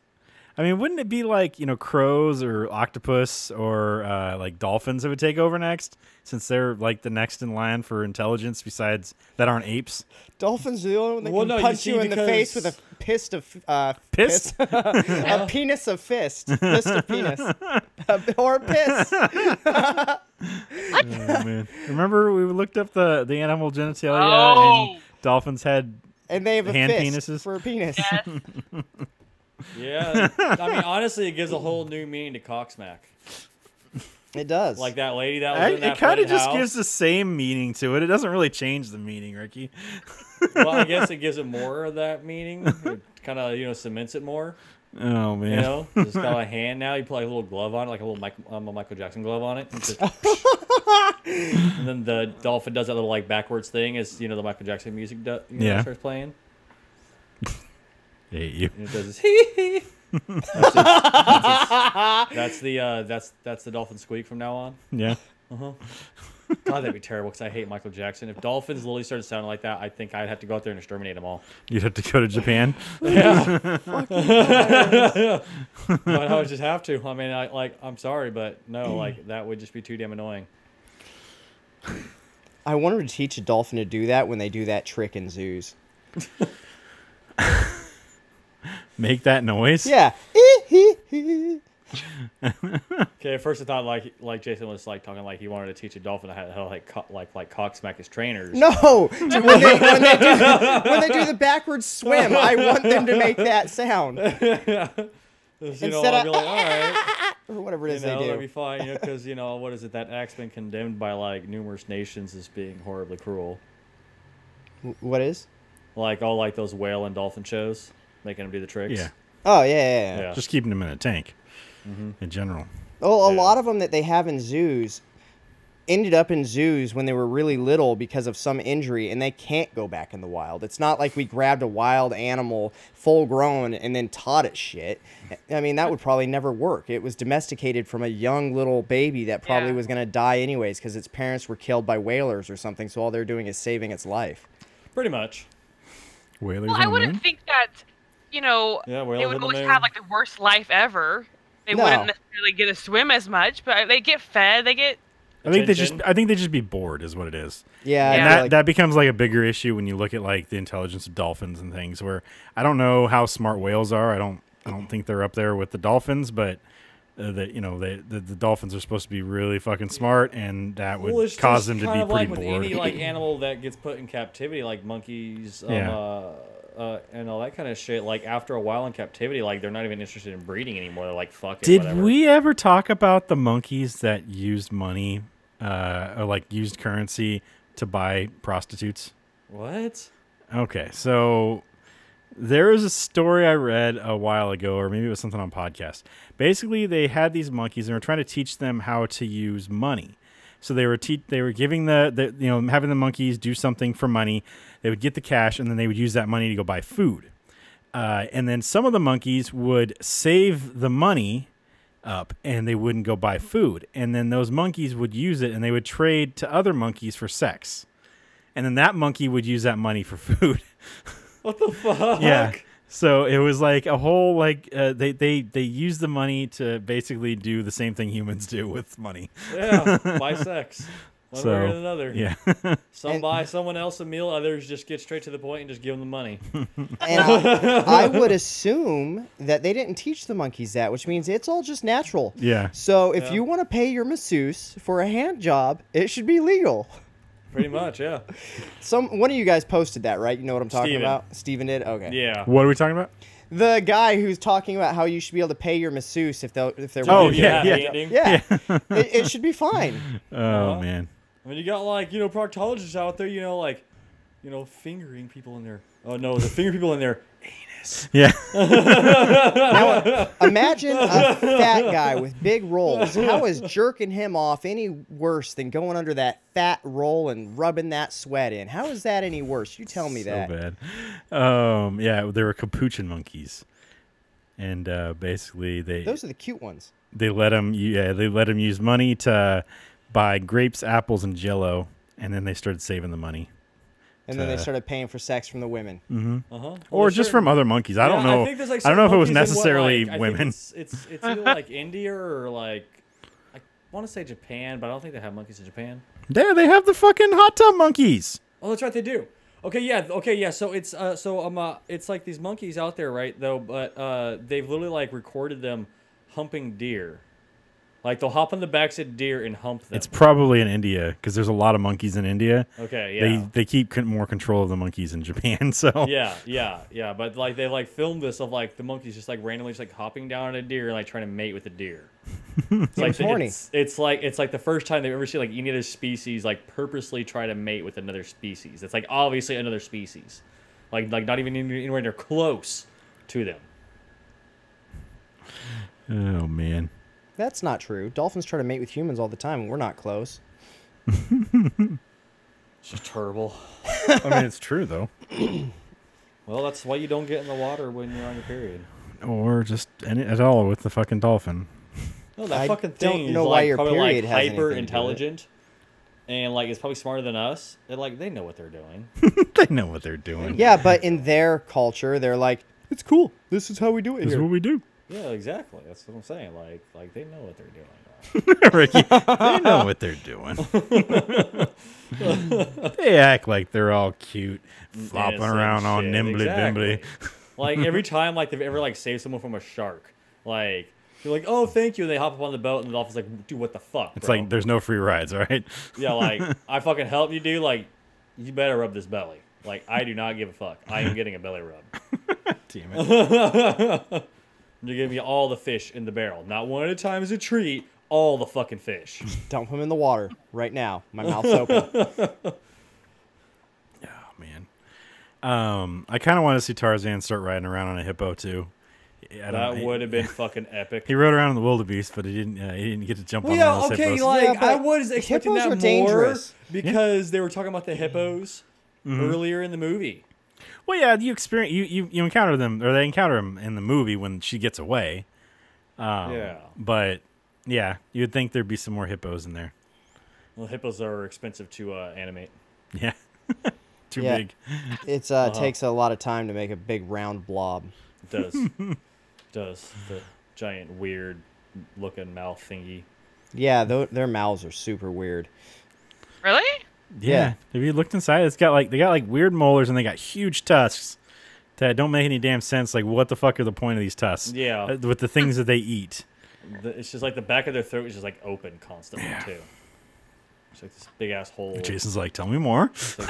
Speaker 1: Wouldn't it be like, crows or octopus or like dolphins that would take over next? Since they're like the next in line for intelligence besides that aren't apes.
Speaker 3: Dolphins are the only one that
Speaker 4: Well,
Speaker 3: can
Speaker 4: no, you
Speaker 3: punch
Speaker 4: see,
Speaker 3: you in the face with a
Speaker 4: because-
Speaker 3: fist of
Speaker 1: Pissed?
Speaker 3: a penis of fist of penis, or piss.
Speaker 1: Oh, man. Remember we looked up the animal genitalia
Speaker 2: Oh.
Speaker 1: and dolphins had
Speaker 3: And they have a
Speaker 1: Hand
Speaker 3: fist
Speaker 1: penises?
Speaker 3: for a penis.
Speaker 2: Yes.
Speaker 4: Yeah. Honestly, it gives a whole new meaning to cocksmack.
Speaker 3: It does.
Speaker 4: Like that lady that was in that
Speaker 1: It kind of
Speaker 4: flooded
Speaker 1: just
Speaker 4: house.
Speaker 1: gives the same meaning to it. It doesn't really change the meaning, Ricky.
Speaker 4: Well, I guess it gives it more of that meaning. It kind of, cements it more.
Speaker 1: Oh, man.
Speaker 4: It's got a hand now. You put like a little glove on it, like a little Michael Jackson glove on it. And, just, and then the dolphin does that little like backwards thing as the Michael Jackson music starts playing.
Speaker 1: I hate you.
Speaker 4: And it does this hee hee. That's the dolphin squeak from now on.
Speaker 1: Yeah.
Speaker 4: God, that'd be terrible because I hate Michael Jackson. If dolphins literally started sounding like that, I think I'd have to go out there and exterminate them all.
Speaker 1: You'd have to go to Japan.
Speaker 4: Yeah. But I would just have to. I mean, I'm sorry, but no, like that would just be too damn annoying.
Speaker 3: I wanted to teach a dolphin to do that when they do that trick in zoos.
Speaker 1: Make that noise?
Speaker 3: Yeah.
Speaker 4: Okay, at first I thought like Jason was like talking like he wanted to teach a dolphin how to cock smack his trainers.
Speaker 3: No, when they do the backwards swim, I want them to make that sound.
Speaker 4: Instead I'd be like, all right,
Speaker 3: or whatever it is they do.
Speaker 4: That'd be fine, because what is it? That act's been condemned by like numerous nations as being horribly cruel.
Speaker 3: What is?
Speaker 4: Like all like those whale and dolphin shows, making them do the tricks.
Speaker 1: Yeah.
Speaker 3: Oh yeah.
Speaker 1: Just keeping them in a tank. In general.
Speaker 3: Well, a lot of them that they have in zoos ended up in zoos when they were really little because of some injury, and they can't go back in the wild. It's not like we grabbed a wild animal full grown and then taught it shit. I mean, that would probably never work. It was domesticated from a young little baby that probably was going to die anyways because its parents were killed by whalers or something, so all they're doing is saving its life.
Speaker 4: Pretty much.
Speaker 1: Whalers
Speaker 2: Well, I wouldn't think that, they would always have like the worst life ever. They wouldn't necessarily get to swim as much, but they get fed. They get.
Speaker 1: I think they just be bored, is what it is.
Speaker 3: Yeah,
Speaker 1: and that becomes like a bigger issue when you look at like the intelligence of dolphins and things. Where I don't know how smart whales are. I don't think they're up there with the dolphins, but the dolphins are supposed to be really fucking smart, and that would cause them to be pretty bored.
Speaker 4: Any like animal that gets put in captivity, like monkeys, and all that kind of shit. Like after a while in captivity, like they're not even interested in breeding anymore. They're like, fuck it.
Speaker 1: Did we ever talk about the monkeys that used money, or like used currency to buy prostitutes?
Speaker 4: What?
Speaker 1: Okay, so there was a story I read a while ago, or maybe it was something on podcast. Basically, they had these monkeys and were trying to teach them how to use money. So they were giving having the monkeys do something for money. They would get the cash, and then they would use that money to go buy food. And then some of the monkeys would save the money up, and they wouldn't go buy food. And then those monkeys would use it, and they would trade to other monkeys for sex. And then that monkey would use that money for food.
Speaker 4: What the fuck?
Speaker 1: Yeah. So it was like a whole they use the money to basically do the same thing humans do with money.
Speaker 4: Yeah, buy sex. One way or another.
Speaker 1: Yeah.
Speaker 4: Some buy someone else a meal, others just get straight to the point and just give them the money.
Speaker 3: And I would assume that they didn't teach the monkeys that, which means it's all just natural.
Speaker 1: Yeah.
Speaker 3: So if you want to pay your masseuse for a hand job, it should be legal.
Speaker 4: Pretty much, yeah.
Speaker 3: One of you guys posted that, right? You know what I'm talking
Speaker 4: Steven.
Speaker 3: about? Steven did? Okay.
Speaker 4: Yeah.
Speaker 1: What are we talking about?
Speaker 3: The guy who's talking about how you should be able to pay your masseuse if they're
Speaker 1: Oh,
Speaker 3: willing to
Speaker 1: yeah,
Speaker 3: do
Speaker 1: yeah.
Speaker 3: it.
Speaker 4: Ending.
Speaker 3: Yeah. It should be fine.
Speaker 1: Oh, man.
Speaker 4: I mean, you got like, proctologists out there, fingering people in their, oh no, the finger people in their anus.
Speaker 1: Yeah.
Speaker 3: Now, imagine a fat guy with big rolls. How is jerking him off any worse than going under that fat roll and rubbing that sweat in? How is that any worse? You tell me that.
Speaker 1: So bad. Yeah, they were capuchin monkeys. And basically
Speaker 3: those are the cute ones.
Speaker 1: They let them use money to buy grapes, apples, and Jell-O, and then they started saving the money.
Speaker 3: And then they started paying for sex from the women.
Speaker 1: Mm-hmm.
Speaker 4: Uh-huh.
Speaker 1: Or just from other monkeys. I don't know. I don't know if it was necessarily women.
Speaker 4: It's either like India or like, I want to say Japan, but I don't think they have monkeys in Japan.
Speaker 1: Yeah, they have the fucking hot tub monkeys.
Speaker 4: Oh, that's right, they do. Okay, yeah. So it's like these monkeys out there, right? Though, but they've literally like recorded them humping deer. Like they'll hop on the backs of deer and hump them.
Speaker 1: It's probably in India because there's a lot of monkeys in India.
Speaker 4: Okay, yeah.
Speaker 1: They keep more control of the monkeys in Japan. So
Speaker 4: Yeah. But like they like filmed this of like the monkeys just like randomly just like hopping down on a deer and like trying to mate with a deer. It's like
Speaker 3: horny.
Speaker 4: It's like the first time they've ever seen like any other species like purposely try to mate with another species. It's like obviously another species, like not even anywhere near close to them.
Speaker 1: oh man.
Speaker 3: That's not true. Dolphins try to mate with humans all the time, and we're not close.
Speaker 4: It's just terrible.
Speaker 1: I mean, it's true though.
Speaker 4: Well, that's why you don't get in the water when you're on your period.
Speaker 1: Or just at all with the fucking dolphin.
Speaker 4: No, that
Speaker 3: I
Speaker 4: fucking thing
Speaker 3: don't
Speaker 4: is
Speaker 3: know why
Speaker 4: like
Speaker 3: your
Speaker 4: probably
Speaker 3: period
Speaker 4: like
Speaker 3: has anything to do
Speaker 4: hyper
Speaker 3: with it.
Speaker 4: intelligent, and like it's probably smarter than us. And like they know what they're doing.
Speaker 1: They know what they're doing.
Speaker 3: Yeah, but in their culture, they're like, it's cool. This is how we do it
Speaker 1: This is
Speaker 3: here.
Speaker 1: what we do.
Speaker 4: Yeah, exactly. That's what I'm saying. Like they know what they're doing.
Speaker 1: Ricky, they know what they're doing. They act like they're all cute, flopping
Speaker 4: Innocent
Speaker 1: around all
Speaker 4: shit,
Speaker 1: nimbly
Speaker 4: exactly.
Speaker 1: bimbly.
Speaker 4: Like every time like they've ever like saved someone from a shark, like you're like, oh, thank you. And they hop up on the boat, and the dolphin's like, dude, what the fuck?
Speaker 1: It's
Speaker 4: bro?
Speaker 1: like there's no free rides, all right?
Speaker 4: Yeah, like I fucking helped you, dude. Like you better rub this belly. Like I do not give a fuck. I am getting a belly rub.
Speaker 1: Damn it.
Speaker 4: You're giving me all the fish in the barrel, not one at a time as a treat. All the fucking fish.
Speaker 3: Dump them in the water right now. My mouth's open.
Speaker 1: Oh man. I kind of want to see Tarzan start riding around on a hippo too.
Speaker 4: That would have been fucking epic.
Speaker 1: He rode around in the wildebeest, but he didn't get to jump on
Speaker 4: Yeah,
Speaker 1: one of those
Speaker 4: okay,
Speaker 1: hippos.
Speaker 4: like
Speaker 3: Yeah, but
Speaker 4: I was expecting
Speaker 3: hippos
Speaker 4: that
Speaker 3: are
Speaker 4: more
Speaker 3: dangerous.
Speaker 4: because they were talking about the hippos earlier in the movie.
Speaker 1: Well, yeah, you encounter them, or they encounter him in the movie when she gets away.
Speaker 4: Yeah.
Speaker 1: But yeah, you would think there'd be some more hippos in there.
Speaker 4: Well, hippos are expensive to animate.
Speaker 1: Yeah, too
Speaker 3: Yeah.
Speaker 1: big.
Speaker 3: It takes a lot of time to make a big round blob.
Speaker 4: It does. Does the giant weird looking mouth thingy.
Speaker 3: Yeah, their mouths are super weird.
Speaker 2: Really?
Speaker 1: Yeah. Have you looked inside? They got like weird molars and they got huge tusks that don't make any damn sense. Like, what the fuck are the point of these tusks?
Speaker 4: Yeah.
Speaker 1: With the things that they eat.
Speaker 4: It's just like the back of their throat is just like open constantly too. It's like this big ass hole.
Speaker 1: Jason's like, tell me more.
Speaker 3: So,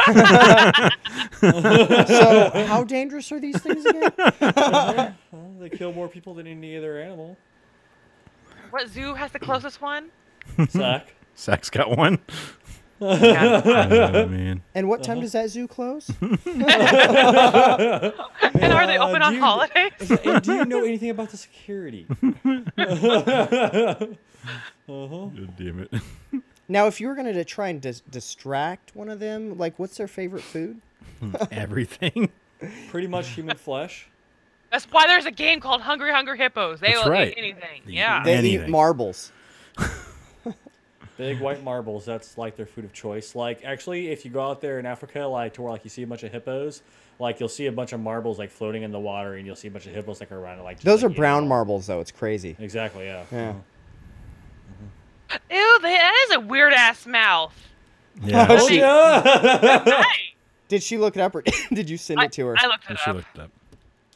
Speaker 3: how dangerous are these things again?
Speaker 4: Well, they kill more people than any other animal.
Speaker 2: What zoo has the closest one?
Speaker 4: Zach.
Speaker 1: Zach's got one.
Speaker 2: Yeah.
Speaker 1: Oh, man.
Speaker 3: And what time does that zoo close?
Speaker 2: And are they open on
Speaker 4: dude,
Speaker 2: holidays?
Speaker 4: And do you know anything about the security?
Speaker 1: God damn it.
Speaker 3: Now, if you were going to try and distract one of them, like, what's their favorite food?
Speaker 1: Everything.
Speaker 4: Pretty much human flesh.
Speaker 2: That's why there's a game called Hungry Hungry Hippos. They
Speaker 1: That's
Speaker 2: will
Speaker 1: right.
Speaker 2: eat anything.
Speaker 1: They
Speaker 2: Yeah.
Speaker 3: They
Speaker 1: Anything.
Speaker 3: eat marbles.
Speaker 4: Big white marbles, that's like their food of choice. Like actually if you go out there in Africa, like to where like you see a bunch of hippos, like you'll see a bunch of marbles like floating in the water and you'll see a bunch of hippos like around it like just,
Speaker 3: Those
Speaker 4: like,
Speaker 3: are brown
Speaker 4: eating.
Speaker 3: marbles, though. It's crazy.
Speaker 4: Exactly, yeah.
Speaker 3: Yeah.
Speaker 2: Ew, that is a weird ass mouth.
Speaker 1: Yeah.
Speaker 3: Oh, she-
Speaker 2: Hey,
Speaker 3: Did she look it up, or did you send it to her?
Speaker 2: I looked it
Speaker 1: She
Speaker 2: up.
Speaker 1: looked up.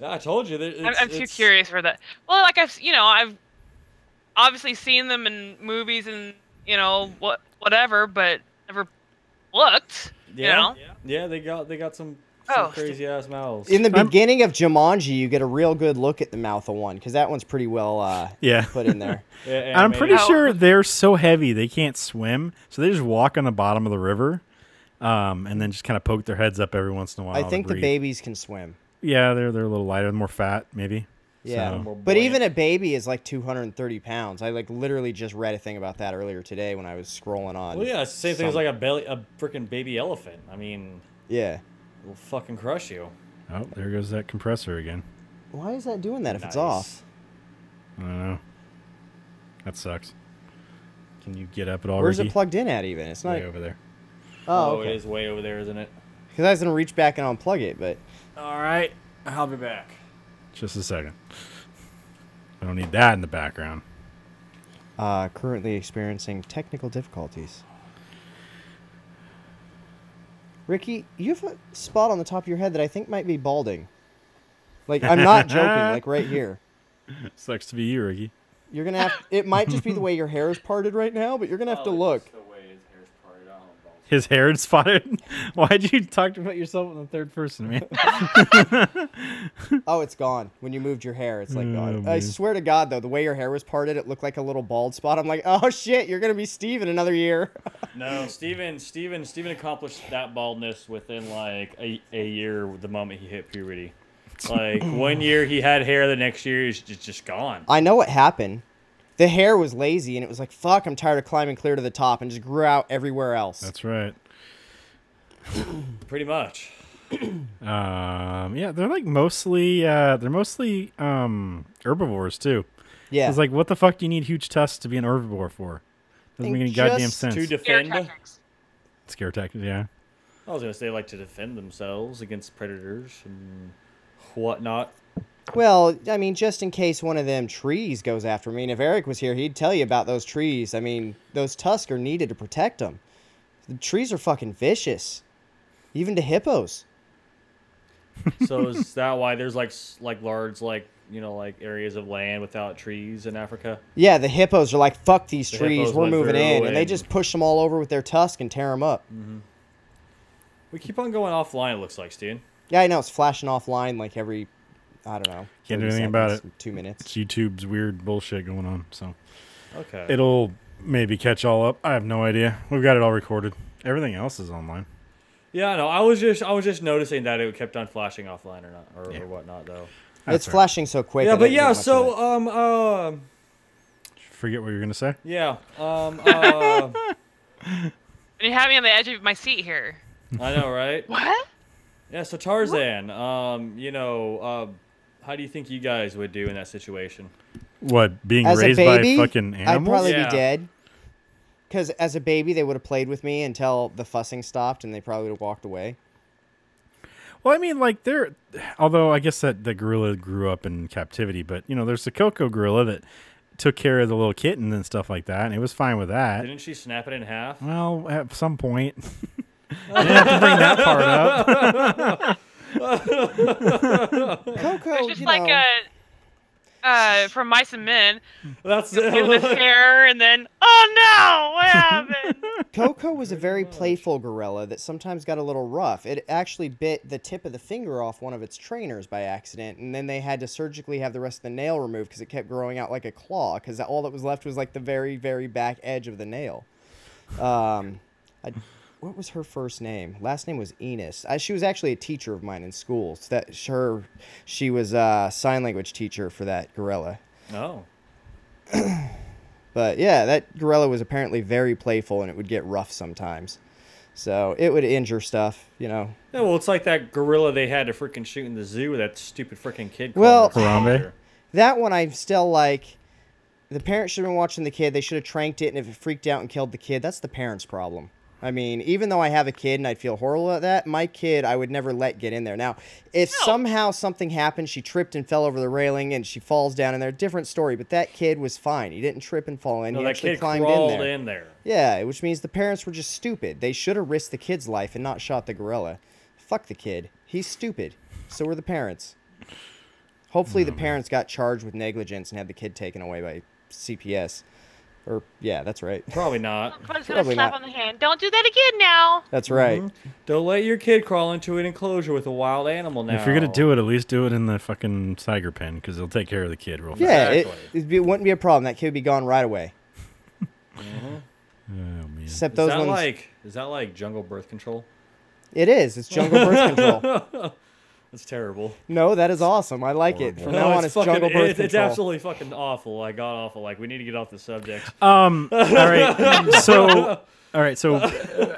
Speaker 4: Yeah, I told you that
Speaker 2: I'm too curious for that. Well, like I've obviously seen them in movies and whatever, but never looked.
Speaker 4: Yeah.
Speaker 2: You know?
Speaker 4: Yeah, they got some
Speaker 2: Oh.
Speaker 4: crazy ass mouths.
Speaker 3: In the beginning of Jumanji, you get a real good look at the mouth of one, because that one's pretty well
Speaker 1: Yeah.
Speaker 3: put in there.
Speaker 4: Yeah,
Speaker 1: I'm pretty
Speaker 2: Oh.
Speaker 1: sure they're so heavy they can't swim, so they just walk on the bottom of the river, and then just kind of poke their heads up every once in a while.
Speaker 3: I
Speaker 1: to
Speaker 3: think the
Speaker 1: breathe.
Speaker 3: babies can swim.
Speaker 1: Yeah, they're a little lighter, more fat, maybe.
Speaker 3: Yeah,
Speaker 1: So-
Speaker 4: More
Speaker 3: but
Speaker 4: buoyant.
Speaker 3: even a baby is like 230 pounds. I like literally just read a thing about that earlier today when I was scrolling on.
Speaker 4: Well, yeah, it's the same thing as like a freaking baby elephant. I mean,
Speaker 3: Yeah.
Speaker 4: it'll fucking crush you.
Speaker 1: Oh, there goes that compressor again.
Speaker 3: Why is that doing that if it's
Speaker 4: Nice.
Speaker 3: off?
Speaker 1: I don't know. That sucks. Can you get up at all,
Speaker 3: Where's
Speaker 1: Ricky?
Speaker 3: it plugged in at even? It's not.
Speaker 1: Way over there.
Speaker 3: Oh,
Speaker 4: It
Speaker 3: okay.
Speaker 4: is way over there, isn't it?
Speaker 3: Because I was gonna reach back and unplug it, but
Speaker 4: All right, I'll be back.
Speaker 1: Just a second. I don't need that in the background.
Speaker 3: currently experiencing technical difficulties. Ricky, you have a spot on the top of your head that I think might be balding. Like, I'm not joking. Like right here.
Speaker 1: Sucks to be you, Ricky.
Speaker 3: You're gonna have. It might just be the way your hair is parted right now, but you're gonna have to look.
Speaker 1: His hair is spotted. Why'd you talk about yourself in the third person, man?
Speaker 3: Oh, it's gone. When you moved your hair, it's like gone. I
Speaker 1: man.
Speaker 3: swear to God, though, the way your hair was parted, it looked like a little bald spot. I'm like, oh shit, you're gonna be Steve in another year.
Speaker 4: No, Steven accomplished that baldness within like a year the moment he hit puberty. Like 1 year he had hair, the next year he's just gone.
Speaker 3: I know what happened. The hair was lazy, and it was like, fuck, I'm tired of climbing clear to the top, and just grew out everywhere else.
Speaker 1: That's right.
Speaker 4: Pretty much.
Speaker 1: Yeah, they're like mostly herbivores too.
Speaker 3: Yeah.
Speaker 1: It's like, what the fuck do you need huge tusks to be an herbivore for? Doesn't make any goddamn
Speaker 3: just
Speaker 1: sense.
Speaker 4: To
Speaker 2: Scare
Speaker 4: defend.
Speaker 2: tactics.
Speaker 1: Scare tactics, yeah.
Speaker 4: I was gonna say like to defend themselves against predators and whatnot.
Speaker 3: Well, I mean, just in case one of them trees goes after me, and if Erik was here, he'd tell you about those trees. I mean, those tusks are needed to protect them. The trees are fucking vicious, even to hippos.
Speaker 4: So is that why there's like large like areas of land without trees in Africa?
Speaker 3: Yeah, the hippos are like, fuck these
Speaker 4: The
Speaker 3: trees,
Speaker 4: hippos
Speaker 3: we're
Speaker 4: went
Speaker 3: moving
Speaker 4: through
Speaker 3: in, and they
Speaker 4: and-
Speaker 3: just push them all over with their tusk and tear them up.
Speaker 4: We keep on going offline. It looks like, Steven.
Speaker 3: Yeah, I know, it's flashing offline like every, I don't know.
Speaker 1: Can't do
Speaker 3: 30
Speaker 1: anything about
Speaker 3: seconds, 2 minutes.
Speaker 1: It's YouTube's weird bullshit going on, so
Speaker 4: Okay.
Speaker 1: it'll maybe catch all up. I have no idea. We've got it all recorded. Everything else is online.
Speaker 4: Yeah, no, I was just noticing that it kept on flashing offline or not or whatnot though.
Speaker 1: That's
Speaker 3: It's
Speaker 1: all right.
Speaker 3: flashing so quick.
Speaker 4: Yeah,
Speaker 3: I
Speaker 4: but
Speaker 3: didn't
Speaker 4: yeah,
Speaker 3: think much of it.
Speaker 4: so
Speaker 1: Forget what you were gonna say.
Speaker 4: yeah,
Speaker 2: And you have me on the edge of my seat here.
Speaker 4: I know, right?
Speaker 2: What?
Speaker 4: Yeah, so Tarzan, how do you think you guys would do in that situation?
Speaker 1: What, being
Speaker 3: As a
Speaker 1: raised
Speaker 3: baby,
Speaker 1: by fucking
Speaker 3: I'd
Speaker 1: animals?
Speaker 3: probably
Speaker 4: Yeah.
Speaker 3: be dead. Because as a baby, they would have played with me until the fussing stopped, and they probably would have walked away.
Speaker 1: Well, I mean, like, although I guess that the gorilla grew up in captivity, but, there's the Coco gorilla that took care of the little kitten and stuff like that, and it was fine with that.
Speaker 4: Didn't she snap it in half?
Speaker 1: Well, at some point. I didn't have to bring that part up.
Speaker 3: Coco,
Speaker 2: It's just like from Mice and Men.
Speaker 4: That's
Speaker 2: Give the hair and then, oh no, what happened?
Speaker 3: Coco was a very playful gorilla that sometimes got a little rough. It actually bit the tip of the finger off one of its trainers by accident, and then they had to surgically have the rest of the nail removed because it kept growing out like a claw, because all that was left was like the very, very back edge of the nail. What was her first name? Last name was Enos. She was actually a teacher of mine in school. So she was a sign language teacher for that gorilla.
Speaker 4: No.
Speaker 3: But yeah, that gorilla was apparently very playful, and it would get rough sometimes. So it would injure stuff,
Speaker 4: Yeah, well, it's like that gorilla they had to freaking shoot in the zoo with that stupid freaking kid.
Speaker 3: Well,
Speaker 1: Harambe?
Speaker 3: That one I'm still like, the parents should have been watching the kid. They should have tranked it, and if it freaked out and killed the kid, that's the parent's problem. I mean, even though I have a kid and I'd feel horrible at that, my kid I would never let get in there. Now, if somehow something happened, she tripped and fell over the railing and she falls down in there, different story. But that kid was fine. He didn't trip and fall in.
Speaker 4: No,
Speaker 3: He
Speaker 4: that
Speaker 3: actually
Speaker 4: kid
Speaker 3: climbed
Speaker 4: crawled
Speaker 3: in there.
Speaker 4: in there.
Speaker 3: Yeah, which means the parents were just stupid. They should have risked the kid's life and not shot the gorilla. Fuck the kid. He's stupid. So were the parents. Hopefully the parents got charged with negligence and had the kid taken away by CPS. Or, yeah, that's right.
Speaker 4: Probably not.
Speaker 2: I'm just gonna
Speaker 3: Probably
Speaker 2: slap
Speaker 3: not.
Speaker 2: on the hand. Don't do that again now.
Speaker 3: That's right.
Speaker 4: Don't let your kid crawl into an enclosure with a wild animal now.
Speaker 1: If you're going to do it, at least do it in the fucking tiger pen, because they'll take care of the kid real fast.
Speaker 3: Yeah,
Speaker 4: Exactly.
Speaker 3: it wouldn't be a problem. That kid would be gone right away.
Speaker 1: Oh, man.
Speaker 3: Except
Speaker 4: Is
Speaker 3: those
Speaker 4: that
Speaker 3: ones.
Speaker 4: like jungle birth control?
Speaker 3: It is. It's jungle birth control.
Speaker 4: That's terrible.
Speaker 3: No, that is awesome. I like it. From now on, it's
Speaker 4: fucking,
Speaker 3: jungle birth
Speaker 4: it's
Speaker 3: control.
Speaker 4: absolutely fucking awful. Like god awful. Like we need to get off the subject.
Speaker 1: All right. So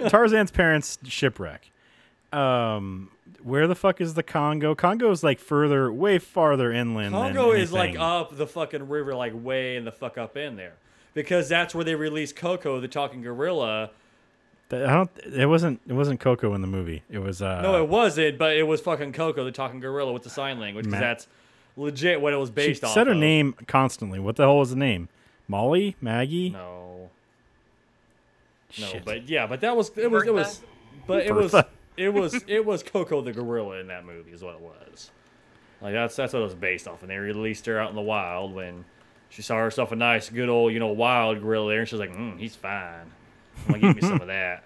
Speaker 1: Tarzan's parents shipwreck. Where the fuck is the Congo? Congo is like way farther inland.
Speaker 4: Congo
Speaker 1: than
Speaker 4: is like
Speaker 1: anything.
Speaker 4: up the fucking river, like way in the fuck up in there, because that's where they released Coco, the talking gorilla.
Speaker 1: It wasn't Coco in the movie. It was
Speaker 4: No, it wasn't, but it was fucking Coco, the talking gorilla with the sign language, because that's legit what it was
Speaker 1: She
Speaker 4: based off
Speaker 1: said her
Speaker 4: of.
Speaker 1: name constantly. What the hell was the name? Molly? Maggie?
Speaker 4: No,
Speaker 1: Shit.
Speaker 4: but yeah, but that was it was Coco the gorilla in that movie is what it was. Like that's what it was based off, and they released her out in the wild when she saw herself a nice, good old, wild gorilla there, and she's like, he's fine. I'm gonna give me some of that.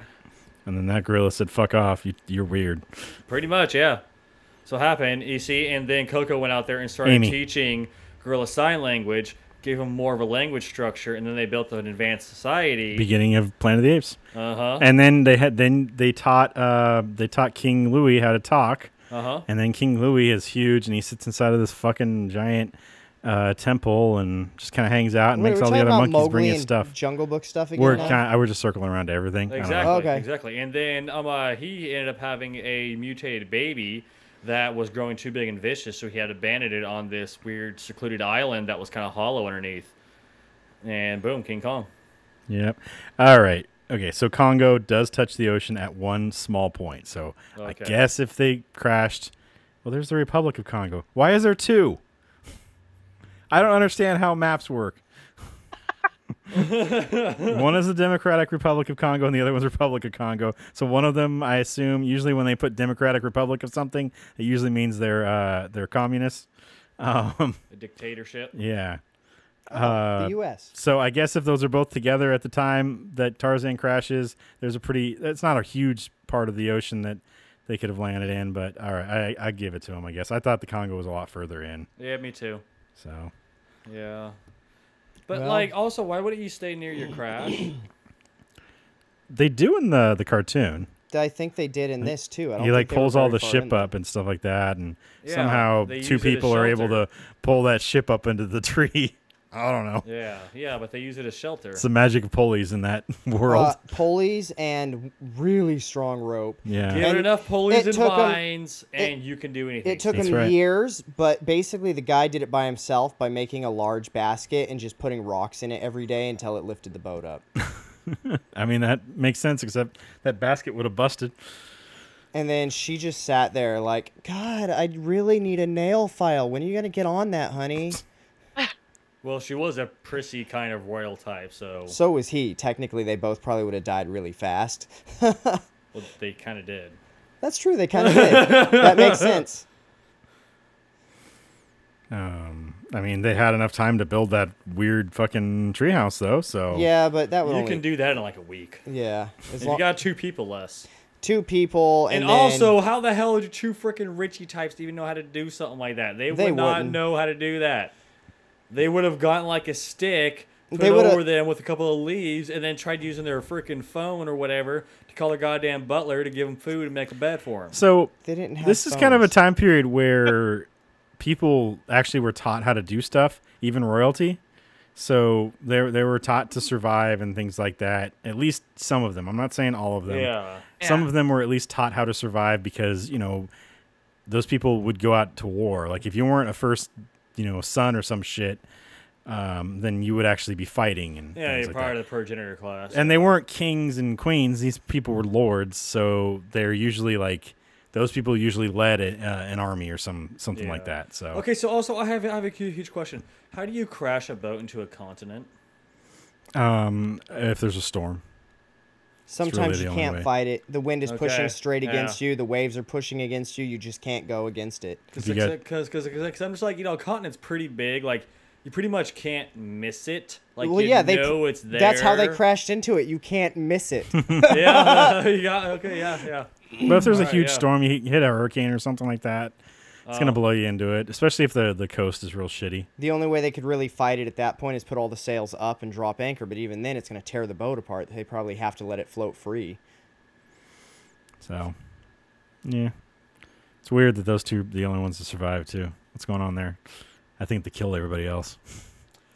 Speaker 1: And then that gorilla said, "Fuck off, you're weird."
Speaker 4: Pretty much, yeah. So it happened, you see, and then Coco went out there and started
Speaker 1: Amy.
Speaker 4: teaching gorilla sign language, gave them more of a language structure, and then they built an advanced society.
Speaker 1: Beginning of Planet of the Apes.
Speaker 4: Uh-huh.
Speaker 1: And then they taught King Louis how to talk.
Speaker 4: Uh-huh.
Speaker 1: And then King Louis is huge, and he sits inside of this fucking giant temple and just kind of hangs out and makes all the other monkeys bring his stuff.
Speaker 3: Jungle Book stuff again.
Speaker 1: We're just circling around to everything.
Speaker 4: Exactly.
Speaker 3: Okay.
Speaker 4: Exactly. And then he ended up having a mutated baby that was growing too big and vicious, so he had abandoned it on this weird secluded island that was kind of hollow underneath. And boom, King Kong.
Speaker 1: Yep. All right. Okay, so Congo does touch the ocean at one small point. So I guess if they crashed, well, there's the Republic of Congo. Why is there two? I don't understand how maps work. One is the Democratic Republic of Congo, and the other one's Republic of Congo. So one of them, I assume, usually when they put Democratic Republic of something, it usually means they're communists.
Speaker 4: A dictatorship.
Speaker 1: Yeah.
Speaker 3: The U.S.
Speaker 1: So I guess if those are both together at the time that Tarzan crashes, it's not a huge part of the ocean that they could have landed in, but all right, I give it to them, I guess. I thought the Congo was a lot further in.
Speaker 4: Yeah, me too.
Speaker 1: So.
Speaker 4: Yeah. But,
Speaker 3: Well,
Speaker 4: also, why wouldn't you stay near your crash?
Speaker 1: They do in the cartoon.
Speaker 3: I think they did in this too. I don't
Speaker 1: He
Speaker 3: think they were
Speaker 1: pulls all
Speaker 3: very
Speaker 1: the
Speaker 3: far
Speaker 1: ship
Speaker 3: in there.
Speaker 1: up and stuff like that, and
Speaker 4: Yeah,
Speaker 1: somehow
Speaker 4: they
Speaker 1: two
Speaker 4: use it as
Speaker 1: people are able
Speaker 4: shelter.
Speaker 1: to pull that ship up into the tree. I don't know.
Speaker 4: Yeah, but they use it as shelter.
Speaker 1: It's the magic of pulleys in that world.
Speaker 3: Pulleys and really strong rope.
Speaker 1: Yeah.
Speaker 4: Give
Speaker 3: And
Speaker 4: it enough pulleys
Speaker 3: it
Speaker 4: and
Speaker 3: took 'em-
Speaker 4: vines, and you can do anything.
Speaker 3: It took
Speaker 1: That's
Speaker 3: him
Speaker 1: right.
Speaker 3: years, but basically the guy did it by himself by making a large basket and just putting rocks in it every day until it lifted the boat up.
Speaker 1: I mean, that makes sense, except that basket would have busted.
Speaker 3: And then she just sat there like, God, I really need a nail file. When are you going to get on that, honey?
Speaker 4: Well, she was a prissy kind of royal type, so
Speaker 3: So was he. Technically, they both probably would have died really fast.
Speaker 4: well, they kind of did.
Speaker 3: That's true. They kind of did. That makes sense.
Speaker 1: I mean, they had enough time to build that weird fucking treehouse, though. So
Speaker 3: Yeah, but that would
Speaker 4: You
Speaker 3: only...
Speaker 4: can do that in like a week.
Speaker 3: Yeah. As
Speaker 4: If you
Speaker 3: long...
Speaker 4: got two people less.
Speaker 3: Two people,
Speaker 4: And
Speaker 3: then...
Speaker 4: also, how the hell do two freaking Richie types even know how to do something like that? They would not
Speaker 3: wouldn't.
Speaker 4: know how to do that. They would have gotten like a stick, put
Speaker 3: They
Speaker 4: it
Speaker 3: would've-
Speaker 4: over them with a couple of leaves, and then tried using their freaking phone or whatever to call their goddamn butler to give them food and make a bed for them.
Speaker 1: So
Speaker 3: They didn't have
Speaker 1: this is kind of a
Speaker 3: phones.
Speaker 1: time period where people actually were taught how to do stuff, even royalty. So they were taught to survive and things like that. At least some of them. I'm not saying all of them.
Speaker 4: Yeah.
Speaker 1: Some
Speaker 2: Yeah.
Speaker 1: of them were at least taught how to survive because, those people would go out to war. Like if you weren't a first, son or some shit, then you would actually be fighting and
Speaker 4: Yeah,
Speaker 1: things
Speaker 4: you're
Speaker 1: like
Speaker 4: part
Speaker 1: that.
Speaker 4: of the progenitor class.
Speaker 1: And they weren't kings and queens. These people were lords. So they're usually those people usually led an army or something like
Speaker 4: Yeah.
Speaker 1: that. So
Speaker 4: Okay, so also I have a huge question. How do you crash a boat into a continent?
Speaker 1: if there's a storm.
Speaker 3: Sometimes
Speaker 1: the
Speaker 3: you
Speaker 1: only
Speaker 3: can't
Speaker 1: way.
Speaker 3: fight it. The wind is pushing
Speaker 4: Okay,
Speaker 3: straight
Speaker 4: yeah.
Speaker 3: against you. The waves are pushing against you. You just can't go against it.
Speaker 1: If you get-
Speaker 4: Because I'm just like, a continent's pretty big. Like, you pretty much can't miss it. Like,
Speaker 3: Well,
Speaker 4: you
Speaker 3: yeah,
Speaker 4: know it's there.
Speaker 3: That's how they crashed into it. You can't miss it.
Speaker 4: Yeah, you got, okay, yeah.
Speaker 1: But if there's a
Speaker 4: Alright,
Speaker 1: huge
Speaker 4: yeah.
Speaker 1: storm, you hit a hurricane or something like that, it's going to blow you into it, especially if the coast is real shitty.
Speaker 3: The only way they could really fight it at that point is put all the sails up and drop anchor. But even then, it's going to tear the boat apart. They probably have to let it float free.
Speaker 1: So, yeah. It's weird that those two are the only ones to survive, too. What's going on there? I think they killed everybody else.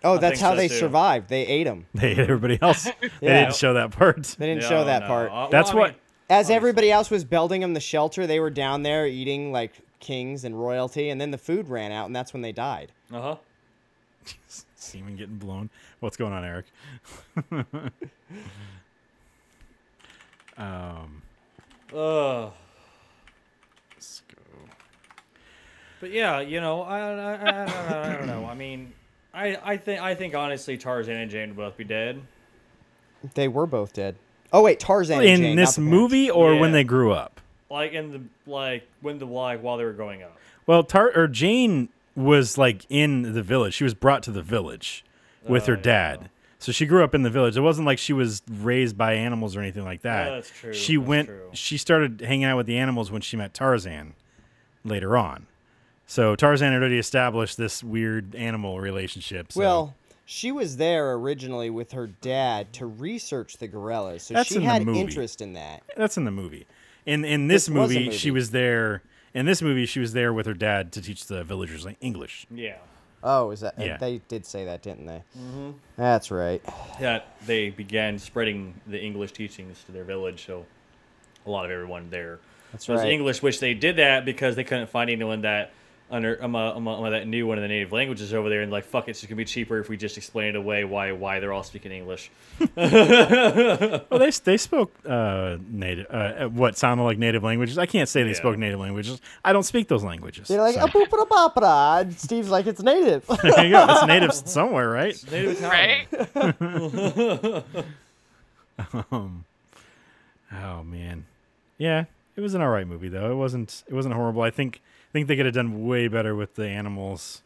Speaker 3: Oh,
Speaker 4: I
Speaker 3: that's
Speaker 4: think
Speaker 3: how
Speaker 4: so,
Speaker 3: they
Speaker 4: too.
Speaker 3: survived. They ate them.
Speaker 1: They hit everybody else. They
Speaker 3: Yeah.
Speaker 1: didn't show that part.
Speaker 3: They didn't show that part.
Speaker 1: That's what...
Speaker 3: As everybody else was building them the shelter, they were down there eating like kings and royalty, and then the food ran out, and that's when they died.
Speaker 4: Uh-huh.
Speaker 1: Semen getting blown. What's going on, Eric?
Speaker 4: Ugh.
Speaker 1: Let's go.
Speaker 4: But yeah, I don't know. I mean, I think honestly Tarzan and Jane would both be dead.
Speaker 3: They were both dead. Oh wait, Tarzan and
Speaker 1: In
Speaker 3: Jane,
Speaker 1: this
Speaker 3: not the parents.
Speaker 1: movie or when
Speaker 4: Yeah.
Speaker 1: they grew up?
Speaker 4: Like while they were growing up.
Speaker 1: Well, Jane was in the village. She was brought to the village. with her dad. So she grew up in the village. It wasn't like she was raised by animals or anything like that.
Speaker 4: Yeah, that's true.
Speaker 1: She started hanging out with the animals when she met Tarzan later on. So Tarzan had already established this weird animal relationship. So.
Speaker 3: Well, she was there originally with her dad to research the gorillas, so
Speaker 1: That's
Speaker 3: she
Speaker 1: in the
Speaker 3: had
Speaker 1: movie.
Speaker 3: interest in that.
Speaker 1: That's in the movie. In this movie,
Speaker 3: movie.
Speaker 1: she was there. In this movie, she was there with her dad to teach the villagers English.
Speaker 4: Yeah.
Speaker 3: Oh, is that?
Speaker 1: Yeah.
Speaker 3: They did say that, didn't they? Mm-hmm. That's right.
Speaker 4: Yeah, they began spreading the English teachings to their village, so a lot of everyone there
Speaker 3: That's
Speaker 4: was
Speaker 3: right.
Speaker 4: English, which they did that because they couldn't find anyone that that knew one of the native languages over there, and like, fuck it, it's just gonna be cheaper if we just explain it away why they're all speaking English.
Speaker 1: Well, they spoke native, what sounded like native languages. I can't say they spoke native languages. I don't speak those languages.
Speaker 3: They're like,
Speaker 1: so.
Speaker 3: "Boop-a-da-ba-ba-da," and Steve's like, it's native.
Speaker 1: There you go. It's native somewhere, right?
Speaker 4: It's native Italian.
Speaker 2: Right?
Speaker 1: Oh man, yeah, it was an alright movie though. It wasn't horrible. I think they could have done way better with the animals.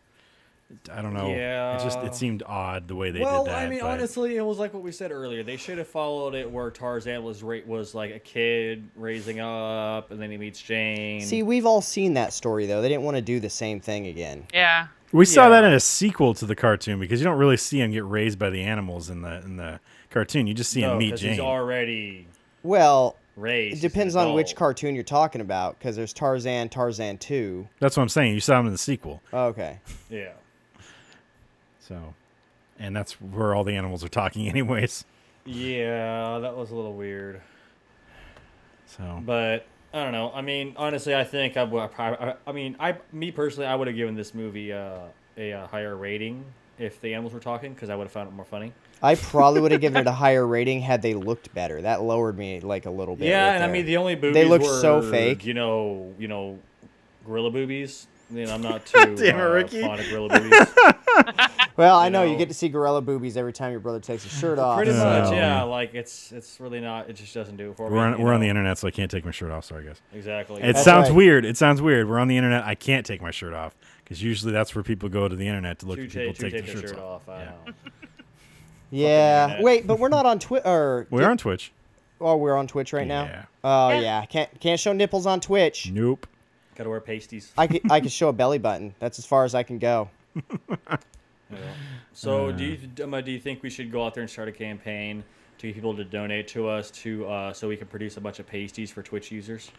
Speaker 1: I don't know.
Speaker 4: Yeah.
Speaker 1: It seemed odd the way they
Speaker 4: Well,
Speaker 1: did that.
Speaker 4: I mean,
Speaker 1: but
Speaker 4: honestly, it was like what we said earlier. They should have followed it where Tarzan was like a kid raising up, and then he meets Jane.
Speaker 3: See, we've all seen that story though. They didn't want to do the same thing again.
Speaker 2: Yeah.
Speaker 1: we saw that
Speaker 4: Yeah.
Speaker 1: in a sequel to the cartoon because you don't really see him get raised by the animals in the cartoon. You just see him meet
Speaker 4: 'cause
Speaker 1: Jane.
Speaker 4: he's already
Speaker 3: Well,
Speaker 4: raised.
Speaker 3: it depends on which
Speaker 4: adult.
Speaker 3: cartoon you're talking about, because there's Tarzan, Tarzan 2.
Speaker 1: That's what I'm saying. You saw him in the sequel.
Speaker 3: Okay.
Speaker 4: Yeah.
Speaker 1: So, and that's where all the animals are talking, anyways.
Speaker 4: Yeah, that was a little weird.
Speaker 1: So,
Speaker 4: But I don't know. I mean, honestly, I think me personally, I would have given this movie a higher rating if the animals were talking, because I would have found it more funny.
Speaker 3: I probably would have given it a higher rating had they looked better. That lowered me like a little bit.
Speaker 4: Yeah,
Speaker 3: right
Speaker 4: and I
Speaker 3: there.
Speaker 4: mean, the only boobies
Speaker 3: They looked
Speaker 4: were,
Speaker 3: so fake.
Speaker 4: You know, gorilla boobies. I mean, I'm not too
Speaker 1: Damn it, Ricky.
Speaker 4: fond of gorilla boobies.
Speaker 3: Well, I
Speaker 4: you
Speaker 3: know you
Speaker 4: know.
Speaker 3: get to see gorilla boobies every time your brother takes his shirt off.
Speaker 4: Pretty
Speaker 1: Oh,
Speaker 4: much,
Speaker 1: man.
Speaker 4: yeah. Like it's really not. It just doesn't do it for me.
Speaker 1: we're
Speaker 4: you
Speaker 1: on the
Speaker 4: know?
Speaker 1: internet, so I can't take my shirt off. Sorry, guys.
Speaker 4: Exactly.
Speaker 1: It
Speaker 3: That's
Speaker 1: sounds
Speaker 3: right.
Speaker 1: weird. It sounds weird. We're on the internet. I can't take my shirt off because usually that's where people go to the internet to look at people take their shirts
Speaker 4: shirt
Speaker 1: off.
Speaker 4: off. I
Speaker 1: Yeah.
Speaker 4: know.
Speaker 3: Yeah.
Speaker 4: internet.
Speaker 3: Wait, but we're not on Twitter.
Speaker 1: We're on Twitch.
Speaker 3: Oh, we're on Twitch right
Speaker 1: Yeah.
Speaker 3: now. Oh yeah. Can't show nipples on Twitch.
Speaker 1: Nope.
Speaker 4: Gotta wear pasties.
Speaker 3: I could show a belly button. That's as far as I can go.
Speaker 4: Yeah. So do you think we should go out there and start a campaign to get people to donate to us so we can produce a bunch of pasties for Twitch users?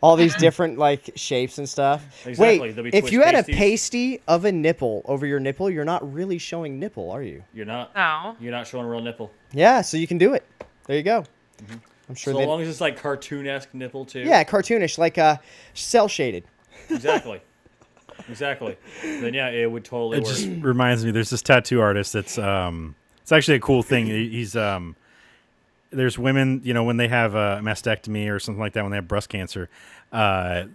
Speaker 3: All these different like shapes and stuff.
Speaker 4: Exactly,
Speaker 3: Wait,
Speaker 4: there'll be
Speaker 3: if
Speaker 4: Twitch
Speaker 3: you had a
Speaker 4: pasties.
Speaker 3: pasty of a nipple over your nipple, you're not really showing nipple, are you?
Speaker 4: You're not.
Speaker 2: No.
Speaker 4: You're not showing a real nipple.
Speaker 3: Yeah, so you can do it. There you go.
Speaker 4: Mm-hmm.
Speaker 3: I'm sure
Speaker 4: So
Speaker 3: they.
Speaker 4: long as it's like cartoon-esque nipple too.
Speaker 3: Yeah, cartoonish, like cell shaded.
Speaker 4: Exactly. Exactly. Then yeah, it would totally
Speaker 1: It
Speaker 4: work.
Speaker 1: just reminds me. There's this tattoo artist. It's actually a cool thing. He's there's women, when they have a mastectomy or something like that, when they have breast cancer, they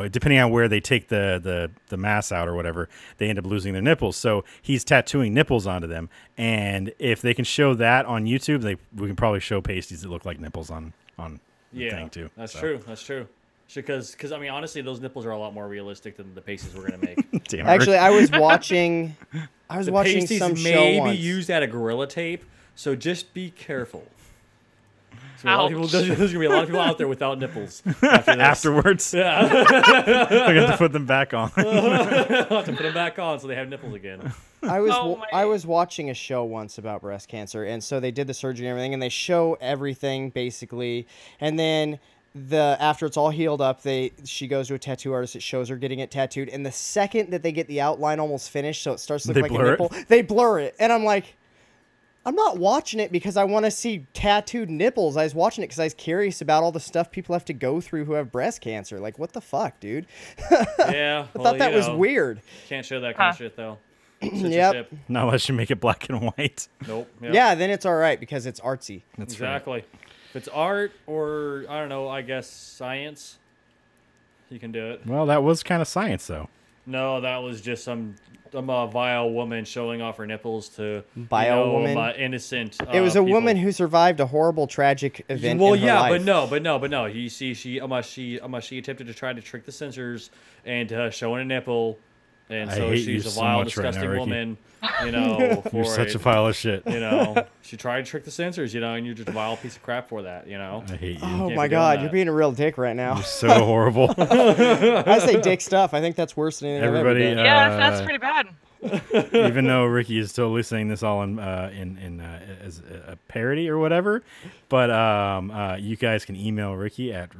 Speaker 1: depending on where they take the mass out or whatever, they end up losing their nipples. So he's tattooing nipples onto them, and if they can show that on YouTube, we can probably show pasties that look like nipples on the thing too.
Speaker 4: That's
Speaker 1: So.
Speaker 4: true. That's true. Because I mean, honestly, those nipples are a lot more realistic than the pasties we're gonna make.
Speaker 1: Damn it,
Speaker 3: Actually,
Speaker 1: Rick.
Speaker 3: I was watching.
Speaker 4: The
Speaker 3: watching
Speaker 4: pasties
Speaker 3: some show
Speaker 4: may be
Speaker 3: once.
Speaker 4: used out of gorilla tape, so just be careful. So a lot of people,
Speaker 2: Ouch.
Speaker 4: there's gonna be a lot of people out there without nipples after this.
Speaker 1: Afterwards,
Speaker 4: Yeah,
Speaker 1: I got to put them back on.
Speaker 4: I'll have to put them back on so they have nipples again.
Speaker 2: Oh
Speaker 3: I
Speaker 2: my-
Speaker 3: was watching a show once about breast cancer, and so they did the surgery and everything, and they show everything basically, and then after it's all healed up, she goes to a tattoo artist. It shows her getting it tattooed, and the second that they get the outline almost finished, so it starts to look
Speaker 1: They
Speaker 3: like a
Speaker 1: blur it?
Speaker 3: nipple, they blur it, and I'm like, I'm not watching it because I want to see tattooed nipples. I was watching it because I was curious about all the stuff people have to go through who have breast cancer. Like, what the fuck, dude?
Speaker 4: Yeah,
Speaker 3: I thought that was weird.
Speaker 4: Can't show that kind of
Speaker 2: Huh.
Speaker 4: shit though.
Speaker 3: Yep.
Speaker 1: Not unless you make it black and white.
Speaker 4: Nope. Yep.
Speaker 3: Yeah, then it's all right because it's artsy.
Speaker 1: That's right.
Speaker 4: Exactly. If it's art or I don't know, I guess science, you can do it.
Speaker 1: Well, that was kind of science, though.
Speaker 4: No, that was just some vile woman showing off her nipples to
Speaker 3: Vile woman?
Speaker 4: innocent.
Speaker 3: It was a
Speaker 4: people.
Speaker 3: woman who survived a horrible, tragic event.
Speaker 4: Well,
Speaker 3: in her
Speaker 4: yeah,
Speaker 3: life.
Speaker 4: but no. You see, she attempted to try to trick the censors and showing a nipple And
Speaker 1: I
Speaker 4: so
Speaker 1: hate you
Speaker 4: she's a
Speaker 1: so
Speaker 4: vile,
Speaker 1: much right now,
Speaker 4: disgusting
Speaker 1: Ricky.
Speaker 4: woman. You know,
Speaker 1: You're
Speaker 4: for
Speaker 1: such a pile of shit.
Speaker 4: You know, she tried to trick the censors. You know, and you're just a vile piece of crap for that. You know.
Speaker 1: I hate you.
Speaker 3: Oh
Speaker 4: Can't
Speaker 3: my
Speaker 4: be doing
Speaker 3: God,
Speaker 4: that.
Speaker 3: you're being a real dick right now.
Speaker 1: You're so horrible.
Speaker 3: I say dick stuff. I think that's worse than anything
Speaker 1: Everybody,
Speaker 3: I've ever done.
Speaker 2: Yeah, that's pretty bad.
Speaker 1: Even though Ricky is totally saying this all in as a parody or whatever, but you guys can email Ricky at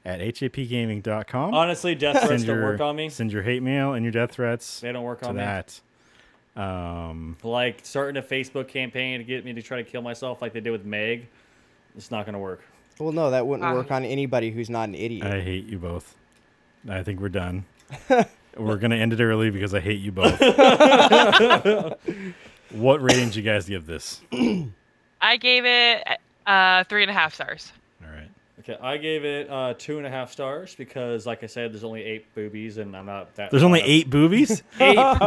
Speaker 1: hapgaming.com.
Speaker 4: Honestly, death threats don't work on me.
Speaker 1: Send your hate mail and your death threats.
Speaker 4: They don't work
Speaker 1: to
Speaker 4: on me.
Speaker 1: that.
Speaker 4: Like starting a Facebook campaign to get me to try to kill myself, like they did with Meg, it's not gonna work.
Speaker 3: Well, no, that wouldn't work on anybody who's not an idiot.
Speaker 1: I hate you both. I think we're done. We're gonna end it early because I hate you both. What rating did you guys give this?
Speaker 2: I gave it 3.5 stars.
Speaker 1: All right.
Speaker 4: Okay, I gave it 2.5 stars because, like I said, there's only 8 boobies, and I'm not that.
Speaker 1: There's only 8 boobies?
Speaker 4: 8
Speaker 2: 1,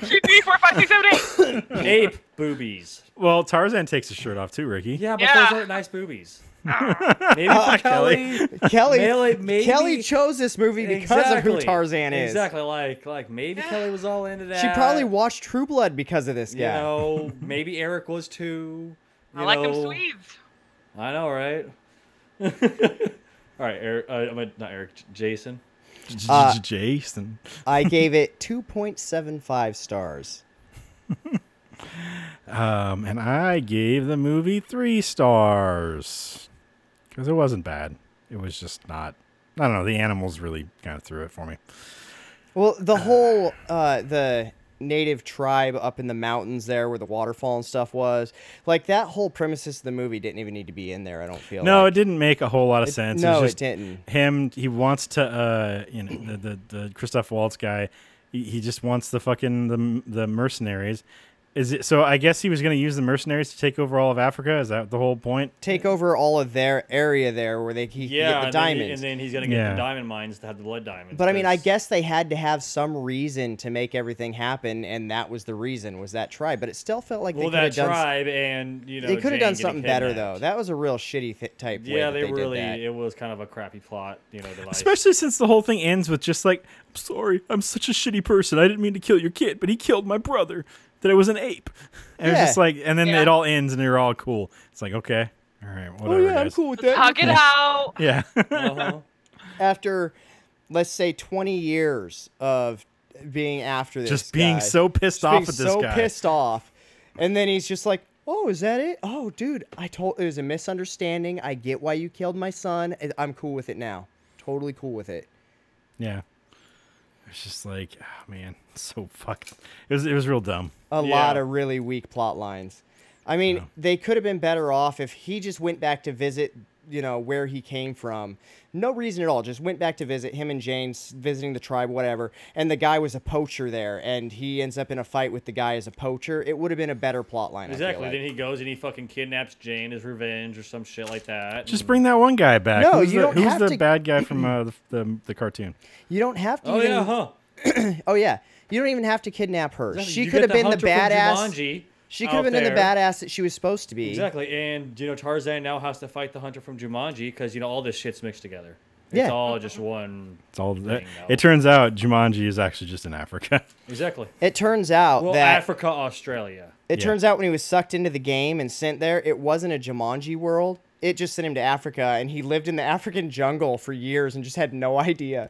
Speaker 2: 2, 3, 4, 5, 6, 7, 8.
Speaker 4: 8 boobies.
Speaker 1: Well, Tarzan takes his shirt off too, Ricky.
Speaker 4: Yeah, but
Speaker 2: Yeah.
Speaker 4: those aren't nice boobies. Maybe for Kelly.
Speaker 3: Kelly chose this movie because of who Tarzan is.
Speaker 4: Exactly, like maybe Kelly was all into that.
Speaker 3: She probably watched True Blood because of this guy.
Speaker 4: You know, maybe Erik was too.
Speaker 2: I like them Swedes.
Speaker 4: I know, right? All right, Eric. Not Eric. Jason.
Speaker 1: Jason.
Speaker 3: I gave it 2.75 stars.
Speaker 1: And I gave the movie 3 stars because it wasn't bad. It was just not. I don't know. The animals really kind of threw it for me.
Speaker 3: Well, the whole the native tribe up in the mountains there where the waterfall and stuff was, like that whole premises of the movie didn't even need to be in there. I don't feel.
Speaker 1: No,
Speaker 3: like.
Speaker 1: it didn't make a whole lot of sense.
Speaker 3: No,
Speaker 1: it, was just
Speaker 3: it didn't.
Speaker 1: Him, he wants to, the Christoph Waltz guy. He just wants the fucking the mercenaries. Is it so? I guess he was going to use the mercenaries to take over all of Africa. Is that the whole point?
Speaker 3: Take over all of their area there where he can get the diamonds.
Speaker 4: And then he's going to get the diamond mines to have the blood diamonds.
Speaker 3: But I mean, I guess they had to have some reason to make everything happen, and that was the reason, was that tribe. But it still felt like they could have done
Speaker 4: tribe and
Speaker 3: they could have done something better though. That was a real shitty type.
Speaker 4: Yeah,
Speaker 3: way that
Speaker 4: they really.
Speaker 3: did that.
Speaker 4: It was kind of a crappy plot, device.
Speaker 1: Especially since the whole thing ends with just like, I'm sorry, I'm such a shitty person. I didn't mean to kill your kid, but he killed my brother. That it was an ape. And it was just like, and then it all ends and you're all cool. It's like, okay, all right, whatever.
Speaker 3: I'm cool with that.
Speaker 2: Hug it out.
Speaker 1: Yeah.
Speaker 3: After, let's say, 20 years of being after this,
Speaker 1: just being so pissed off at this guy.
Speaker 3: So pissed off, and then he's just like, "Oh, is that it? Oh, dude, it was a misunderstanding. I get why you killed my son. I'm cool with it now. Totally cool with it."
Speaker 1: Yeah. It's just like, oh man, so fucked. It was real dumb.
Speaker 3: A lot of really weak plot lines. I mean, they could have been better off if he just went back to visit, where he came from. No reason at all. Just went back to visit him and James, visiting the tribe, whatever. And the guy was a poacher there, and he ends up in a fight with the guy as a poacher. It would have been a better plot line.
Speaker 4: Exactly. Then he goes and he fucking kidnaps Jane as revenge or some shit like that.
Speaker 1: Just bring that one guy back.
Speaker 3: No,
Speaker 1: who's
Speaker 3: you don't have
Speaker 1: the
Speaker 3: to...
Speaker 1: bad guy from the cartoon?
Speaker 3: You don't have to.
Speaker 4: Oh yeah, huh?
Speaker 3: Oh yeah. You don't even have to kidnap her.
Speaker 4: Exactly.
Speaker 3: She
Speaker 4: You
Speaker 3: could
Speaker 4: get
Speaker 3: have been the
Speaker 4: hunter from
Speaker 3: badass.
Speaker 4: Jumanji
Speaker 3: She could have been in the badass that she was supposed to be.
Speaker 4: Exactly. And Tarzan now has to fight the hunter from Jumanji because all this shit's mixed together. It's all just one.
Speaker 1: It's all.
Speaker 4: thing,
Speaker 1: it turns out Jumanji is actually just in Africa.
Speaker 4: Exactly.
Speaker 3: It turns out that
Speaker 4: Africa, Australia.
Speaker 3: It turns out when he was sucked into the game and sent there, it wasn't a Jumanji world. It just sent him to Africa, and he lived in the African jungle for years and just had no idea.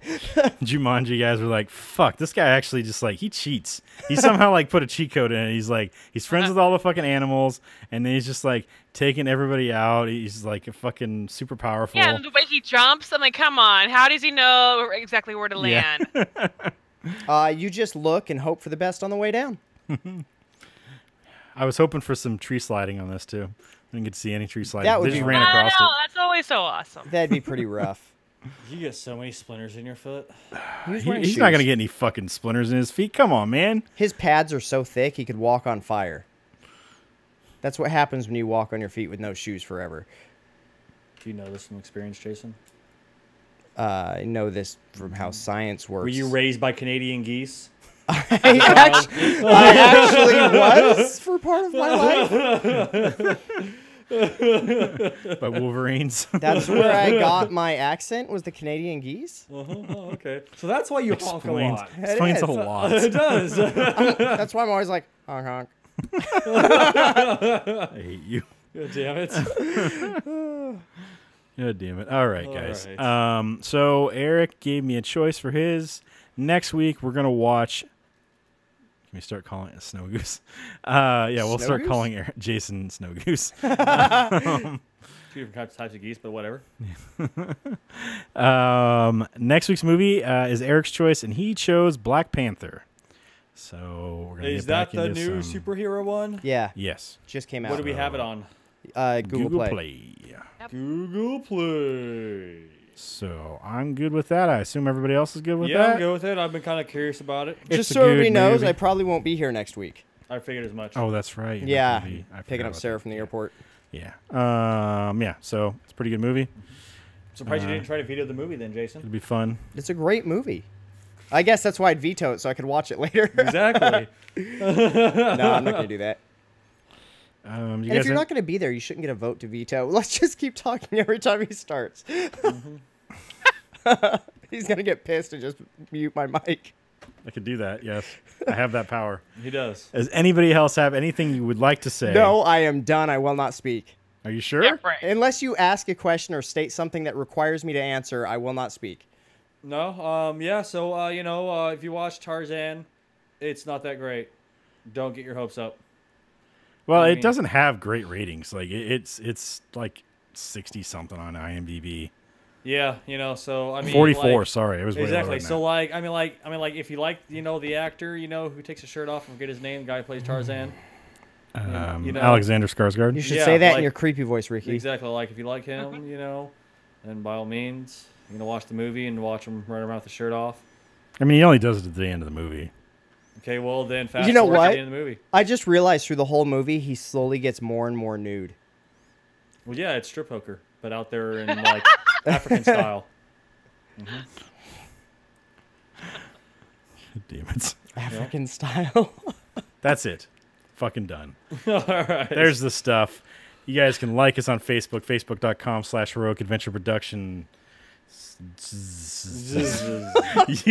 Speaker 1: Jumanji guys were like, fuck, this guy actually just like, he cheats. He somehow like put a cheat code in it. He's like, he's friends with all the fucking animals, and then he's just like taking everybody out. He's like a fucking super powerful.
Speaker 2: Yeah, and the way he jumps, I'm like, come on, how does he know exactly where to land?
Speaker 3: You just look and hope for the best on the way down.
Speaker 1: I was hoping for some tree sliding on this too. I didn't get to see any tree sliding.
Speaker 3: That would
Speaker 1: they just
Speaker 3: be
Speaker 1: ran
Speaker 2: I
Speaker 1: across
Speaker 2: know,
Speaker 1: it.
Speaker 2: that's always so awesome.
Speaker 3: That'd be pretty rough.
Speaker 4: You get so many splinters in your foot.
Speaker 1: He's not gonna get any fucking splinters in his feet. Come on, man.
Speaker 3: His pads are so thick he could walk on fire. That's what happens when you walk on your feet with no shoes forever.
Speaker 4: Do you know this from experience, Jason?
Speaker 3: I know this from how science works.
Speaker 4: Were you raised by Canadian geese?
Speaker 3: I actually was for part of my life.
Speaker 1: By Wolverines.
Speaker 3: That's where I got my accent, was the Canadian geese.
Speaker 4: Oh, okay. So that's why you honk a lot.
Speaker 1: Explains a
Speaker 3: is.
Speaker 1: lot.
Speaker 4: It does.
Speaker 3: That's why I'm always like, honk, honk.
Speaker 1: I hate you.
Speaker 4: God damn it.
Speaker 1: God damn it. All right,
Speaker 4: All
Speaker 1: guys.
Speaker 4: right.
Speaker 1: So Eric gave me a choice for his. Next week, we're going to watch... Can we start calling it a Snow Goose? Yeah, we'll
Speaker 3: Snow
Speaker 1: start
Speaker 3: Goose?
Speaker 1: calling Jason Snow Goose.
Speaker 4: Two different types of geese, but whatever.
Speaker 1: Next week's movie is Eric's choice, and he chose Black Panther. So we're going to
Speaker 4: Is
Speaker 1: get back
Speaker 4: that the
Speaker 1: into
Speaker 4: new
Speaker 1: some...
Speaker 4: superhero one?
Speaker 3: Yeah,
Speaker 1: Yes.
Speaker 3: just came out.
Speaker 4: What do we have it on?
Speaker 3: Google Play.
Speaker 4: Google Play.
Speaker 1: So I'm good with that. I assume everybody else is good with
Speaker 4: Yeah,
Speaker 1: that.
Speaker 4: I'm good with it. I've been kind of curious about it.
Speaker 1: It's
Speaker 3: Just
Speaker 1: a
Speaker 3: so everybody
Speaker 1: good
Speaker 3: knows,
Speaker 1: movie.
Speaker 3: I probably won't be here next week.
Speaker 4: I figured as much.
Speaker 1: Oh, that's right. You're not
Speaker 3: Yeah,
Speaker 1: gonna be- I
Speaker 3: picking
Speaker 1: forgot
Speaker 3: up
Speaker 1: about
Speaker 3: Sarah
Speaker 1: that.
Speaker 3: from the airport.
Speaker 1: Yeah. Yeah. So it's a pretty good movie.
Speaker 4: Surprised you didn't try to veto the movie then, Jason.
Speaker 1: It'll be fun.
Speaker 3: It's a great movie. I guess that's why I'd veto it, so I could watch it later.
Speaker 4: Exactly.
Speaker 3: No, I'm not going to do that.
Speaker 1: You
Speaker 3: And
Speaker 1: guys
Speaker 3: if you're
Speaker 1: have-
Speaker 3: not going to be there, you shouldn't get a vote to veto. Let's just keep talking every time he starts. He's going to get pissed and just mute my mic.
Speaker 1: I could do that. Yes, I have that power.
Speaker 4: He does.
Speaker 1: Does anybody else have anything you would like to say?
Speaker 3: No, I am done. I will not speak.
Speaker 1: Are you sure?
Speaker 2: Yeah, right.
Speaker 3: Unless you ask a question or state something that requires me to answer, I will not speak.
Speaker 4: No. Yeah. So if you watch Tarzan, it's not that great. Don't get your hopes up.
Speaker 1: Well,
Speaker 4: I
Speaker 1: it
Speaker 4: mean-
Speaker 1: doesn't have great ratings. Like it's like 60 something on IMDb.
Speaker 4: Yeah. So I mean.
Speaker 1: 44.
Speaker 4: like-
Speaker 1: sorry, it was way lower
Speaker 4: Exactly.
Speaker 1: than
Speaker 4: So
Speaker 1: that.
Speaker 4: I mean, if you like, the actor, who takes his shirt off, I forget his name, the guy who plays Tarzan.
Speaker 1: Alexander Skarsgård.
Speaker 3: You should
Speaker 4: Yeah,
Speaker 3: say that in
Speaker 4: like-
Speaker 3: your creepy voice, Ricky.
Speaker 4: Exactly. Like if you like him, then by all means, watch the movie and watch him run around with the shirt off.
Speaker 1: I mean, he only does it at the end of the movie.
Speaker 4: Okay. Well, then fast
Speaker 3: You know
Speaker 4: forward to
Speaker 3: what?
Speaker 4: the end of the movie.
Speaker 3: I just realized through the whole movie, he slowly gets more and more nude.
Speaker 4: Well, yeah, it's strip poker, but out there in like African style.
Speaker 1: Damn it.
Speaker 3: African style.
Speaker 1: That's it. Fucking done.
Speaker 4: All right.
Speaker 1: There's the stuff. You guys can like us on Facebook, facebook.com/Heroic Adventure Production.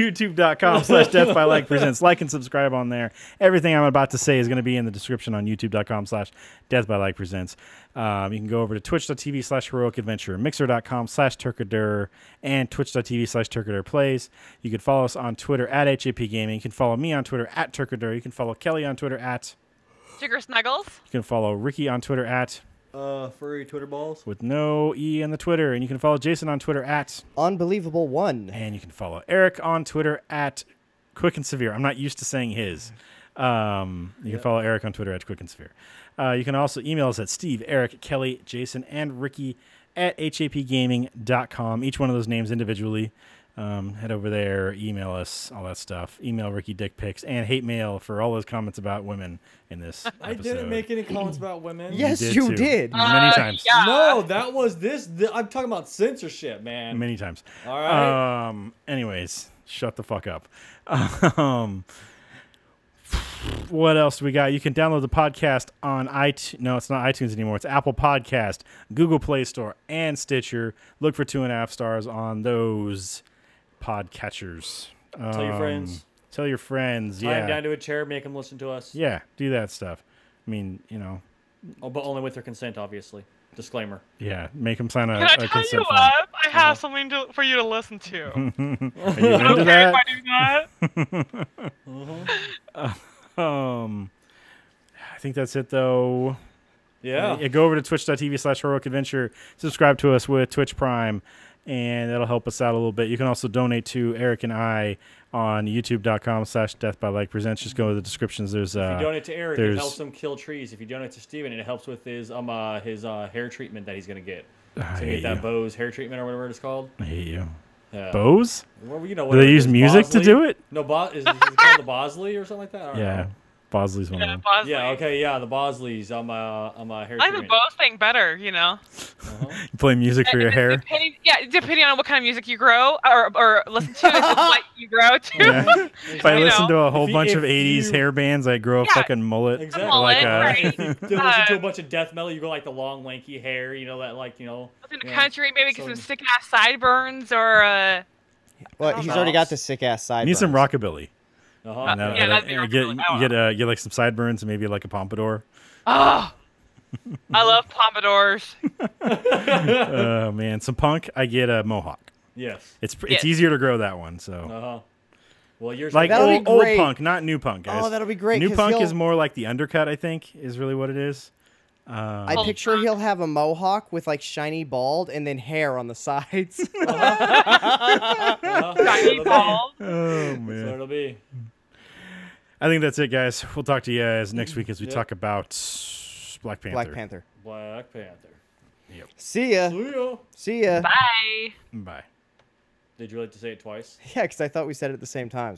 Speaker 1: YouTube.com/Death by Like Presents. Like and subscribe on there. Everything I'm about to say is going to be in the description on YouTube.com/Death by Like Presents. You can go over to Twitch.tv/Heroic Adventure, Mixer.com/Turkadur, and Twitch.tv/Turkadur Plays. You can follow us on Twitter at hapgaming. You can follow me on Twitter at Turkadur. You can follow Kelly on Twitter at.
Speaker 2: Sugar Snuggles.
Speaker 1: You can follow Ricky on Twitter at.
Speaker 4: Furry Twitter balls.
Speaker 1: With no E in the Twitter. And you can follow Jason on Twitter at.
Speaker 3: Unbelievable one.
Speaker 1: And you can follow Eric on Twitter at Quick and Severe. I'm not used to saying his. You can follow Eric on Twitter at Quick and Severe. You can also email us at Steve, Eric, Kelly, Jason, and Ricky at hapgaming.com. Each one of those names individually. Head over there, email us, all that stuff. Email Ricky dick pics and hate mail for all those comments about women in this episode.
Speaker 4: I didn't make any comments about women.
Speaker 3: Yes,
Speaker 1: did
Speaker 3: you
Speaker 1: too.
Speaker 3: did.
Speaker 1: Many times.
Speaker 2: Yeah.
Speaker 4: No, that was this. I'm talking about censorship, man.
Speaker 1: Many times.
Speaker 4: All right.
Speaker 1: Anyways, shut the fuck up. What else do we got? You can download the podcast on iTunes. No, it's not iTunes anymore. It's Apple Podcast, Google Play Store, and Stitcher. Look for 2.5 stars on those podcatchers.
Speaker 4: Tell your friends.
Speaker 1: Tell your friends.
Speaker 4: Tie them
Speaker 1: Yeah.
Speaker 4: down to a chair, make them listen to us.
Speaker 1: Yeah, do that stuff. I mean,
Speaker 4: Oh, but only with their consent, obviously. Disclaimer.
Speaker 1: yeah, make them sign a
Speaker 2: Can I tell you
Speaker 1: consent form.
Speaker 2: what? I have something for you to listen to.
Speaker 1: Are you
Speaker 2: Okay,
Speaker 1: into
Speaker 2: if
Speaker 1: that?
Speaker 2: I do that.
Speaker 1: I think that's it, though.
Speaker 4: Yeah.
Speaker 1: Go over to twitch.tv/Heroic Adventure. Subscribe to us with Twitch Prime, and that'll help us out a little bit. You can also donate to Eric and I on youtube.com/Death by Like Presents. Just go to the descriptions. There's
Speaker 4: If you donate to Eric, it
Speaker 1: there's-
Speaker 4: helps him kill trees. If you donate to Steven, it helps with his hair treatment that he's gonna get. He's
Speaker 1: I
Speaker 4: gonna
Speaker 1: hate
Speaker 4: get that
Speaker 1: you.
Speaker 4: Bose hair treatment or whatever it's called.
Speaker 1: I hate you.
Speaker 4: Yeah.
Speaker 1: Bose?
Speaker 4: Well,
Speaker 1: Do
Speaker 4: whatever
Speaker 1: they
Speaker 4: it
Speaker 1: use
Speaker 4: is,
Speaker 1: music to
Speaker 4: Bosley?
Speaker 1: do it?
Speaker 4: No, is it called the Bosley or something like that? I don't
Speaker 1: Yeah.
Speaker 4: know.
Speaker 1: Bosley's one of them.
Speaker 2: Bosley.
Speaker 4: Yeah, okay, yeah, the Bosleys. I'm a hair
Speaker 2: I like the
Speaker 4: treatment.
Speaker 2: Bose thing better, you know.
Speaker 1: You play music for your hair.
Speaker 2: Depending on what kind of music you grow or listen to, is what you grow to.
Speaker 1: Yeah. If I
Speaker 2: You
Speaker 1: listen
Speaker 2: know.
Speaker 1: to a whole
Speaker 4: If
Speaker 1: bunch
Speaker 4: you-
Speaker 1: of
Speaker 4: if
Speaker 1: 80s
Speaker 4: you-
Speaker 1: hair bands, I grow a
Speaker 2: Yeah.
Speaker 1: fucking mullet.
Speaker 4: Exactly.
Speaker 2: Mullet,
Speaker 1: Like
Speaker 2: right.
Speaker 4: If you listen to a
Speaker 2: Uh,
Speaker 4: bunch of death metal, you go like the long, lanky hair, you know, that like, you know.
Speaker 2: In the
Speaker 4: yeah.
Speaker 2: country, maybe get
Speaker 4: So-
Speaker 2: some sick ass sideburns or
Speaker 3: Well,
Speaker 2: don't
Speaker 3: he's
Speaker 2: know.
Speaker 3: already got the sick ass side.
Speaker 1: Need some rockabilly.
Speaker 4: Uh-huh.
Speaker 1: And that-
Speaker 2: yeah, that'd be
Speaker 1: and
Speaker 2: really
Speaker 1: get like some sideburns and maybe like a pompadour.
Speaker 2: oh, I love pompadours.
Speaker 1: Oh man, some punk. I get a mohawk.
Speaker 4: Yes.
Speaker 1: It's
Speaker 2: Yes.
Speaker 1: easier to grow that one. So
Speaker 4: Uh-huh. Well, yours
Speaker 1: like
Speaker 3: That'll be
Speaker 1: old
Speaker 3: great.
Speaker 1: punk, not new punk, guys.
Speaker 3: Oh, that'll be great.
Speaker 1: New
Speaker 3: 'cause
Speaker 1: punk
Speaker 3: he'll-
Speaker 1: is more like the undercut. I think is really what it is.
Speaker 3: I
Speaker 2: Old
Speaker 3: picture
Speaker 2: punk.
Speaker 3: he'll have a mohawk with like shiny bald and then hair on the sides.
Speaker 2: Shiny balls.
Speaker 1: Oh
Speaker 4: So
Speaker 1: man,
Speaker 4: it'll be.
Speaker 1: I think that's it, guys. We'll talk to you guys next week as we
Speaker 4: Yep.
Speaker 1: talk about Black Panther.
Speaker 3: Black Panther.
Speaker 4: Black Panther.
Speaker 3: See ya.
Speaker 4: See ya.
Speaker 3: See ya.
Speaker 2: Bye.
Speaker 1: Bye.
Speaker 4: Did you like to say it twice?
Speaker 3: Yeah, because I thought we said it at the same time.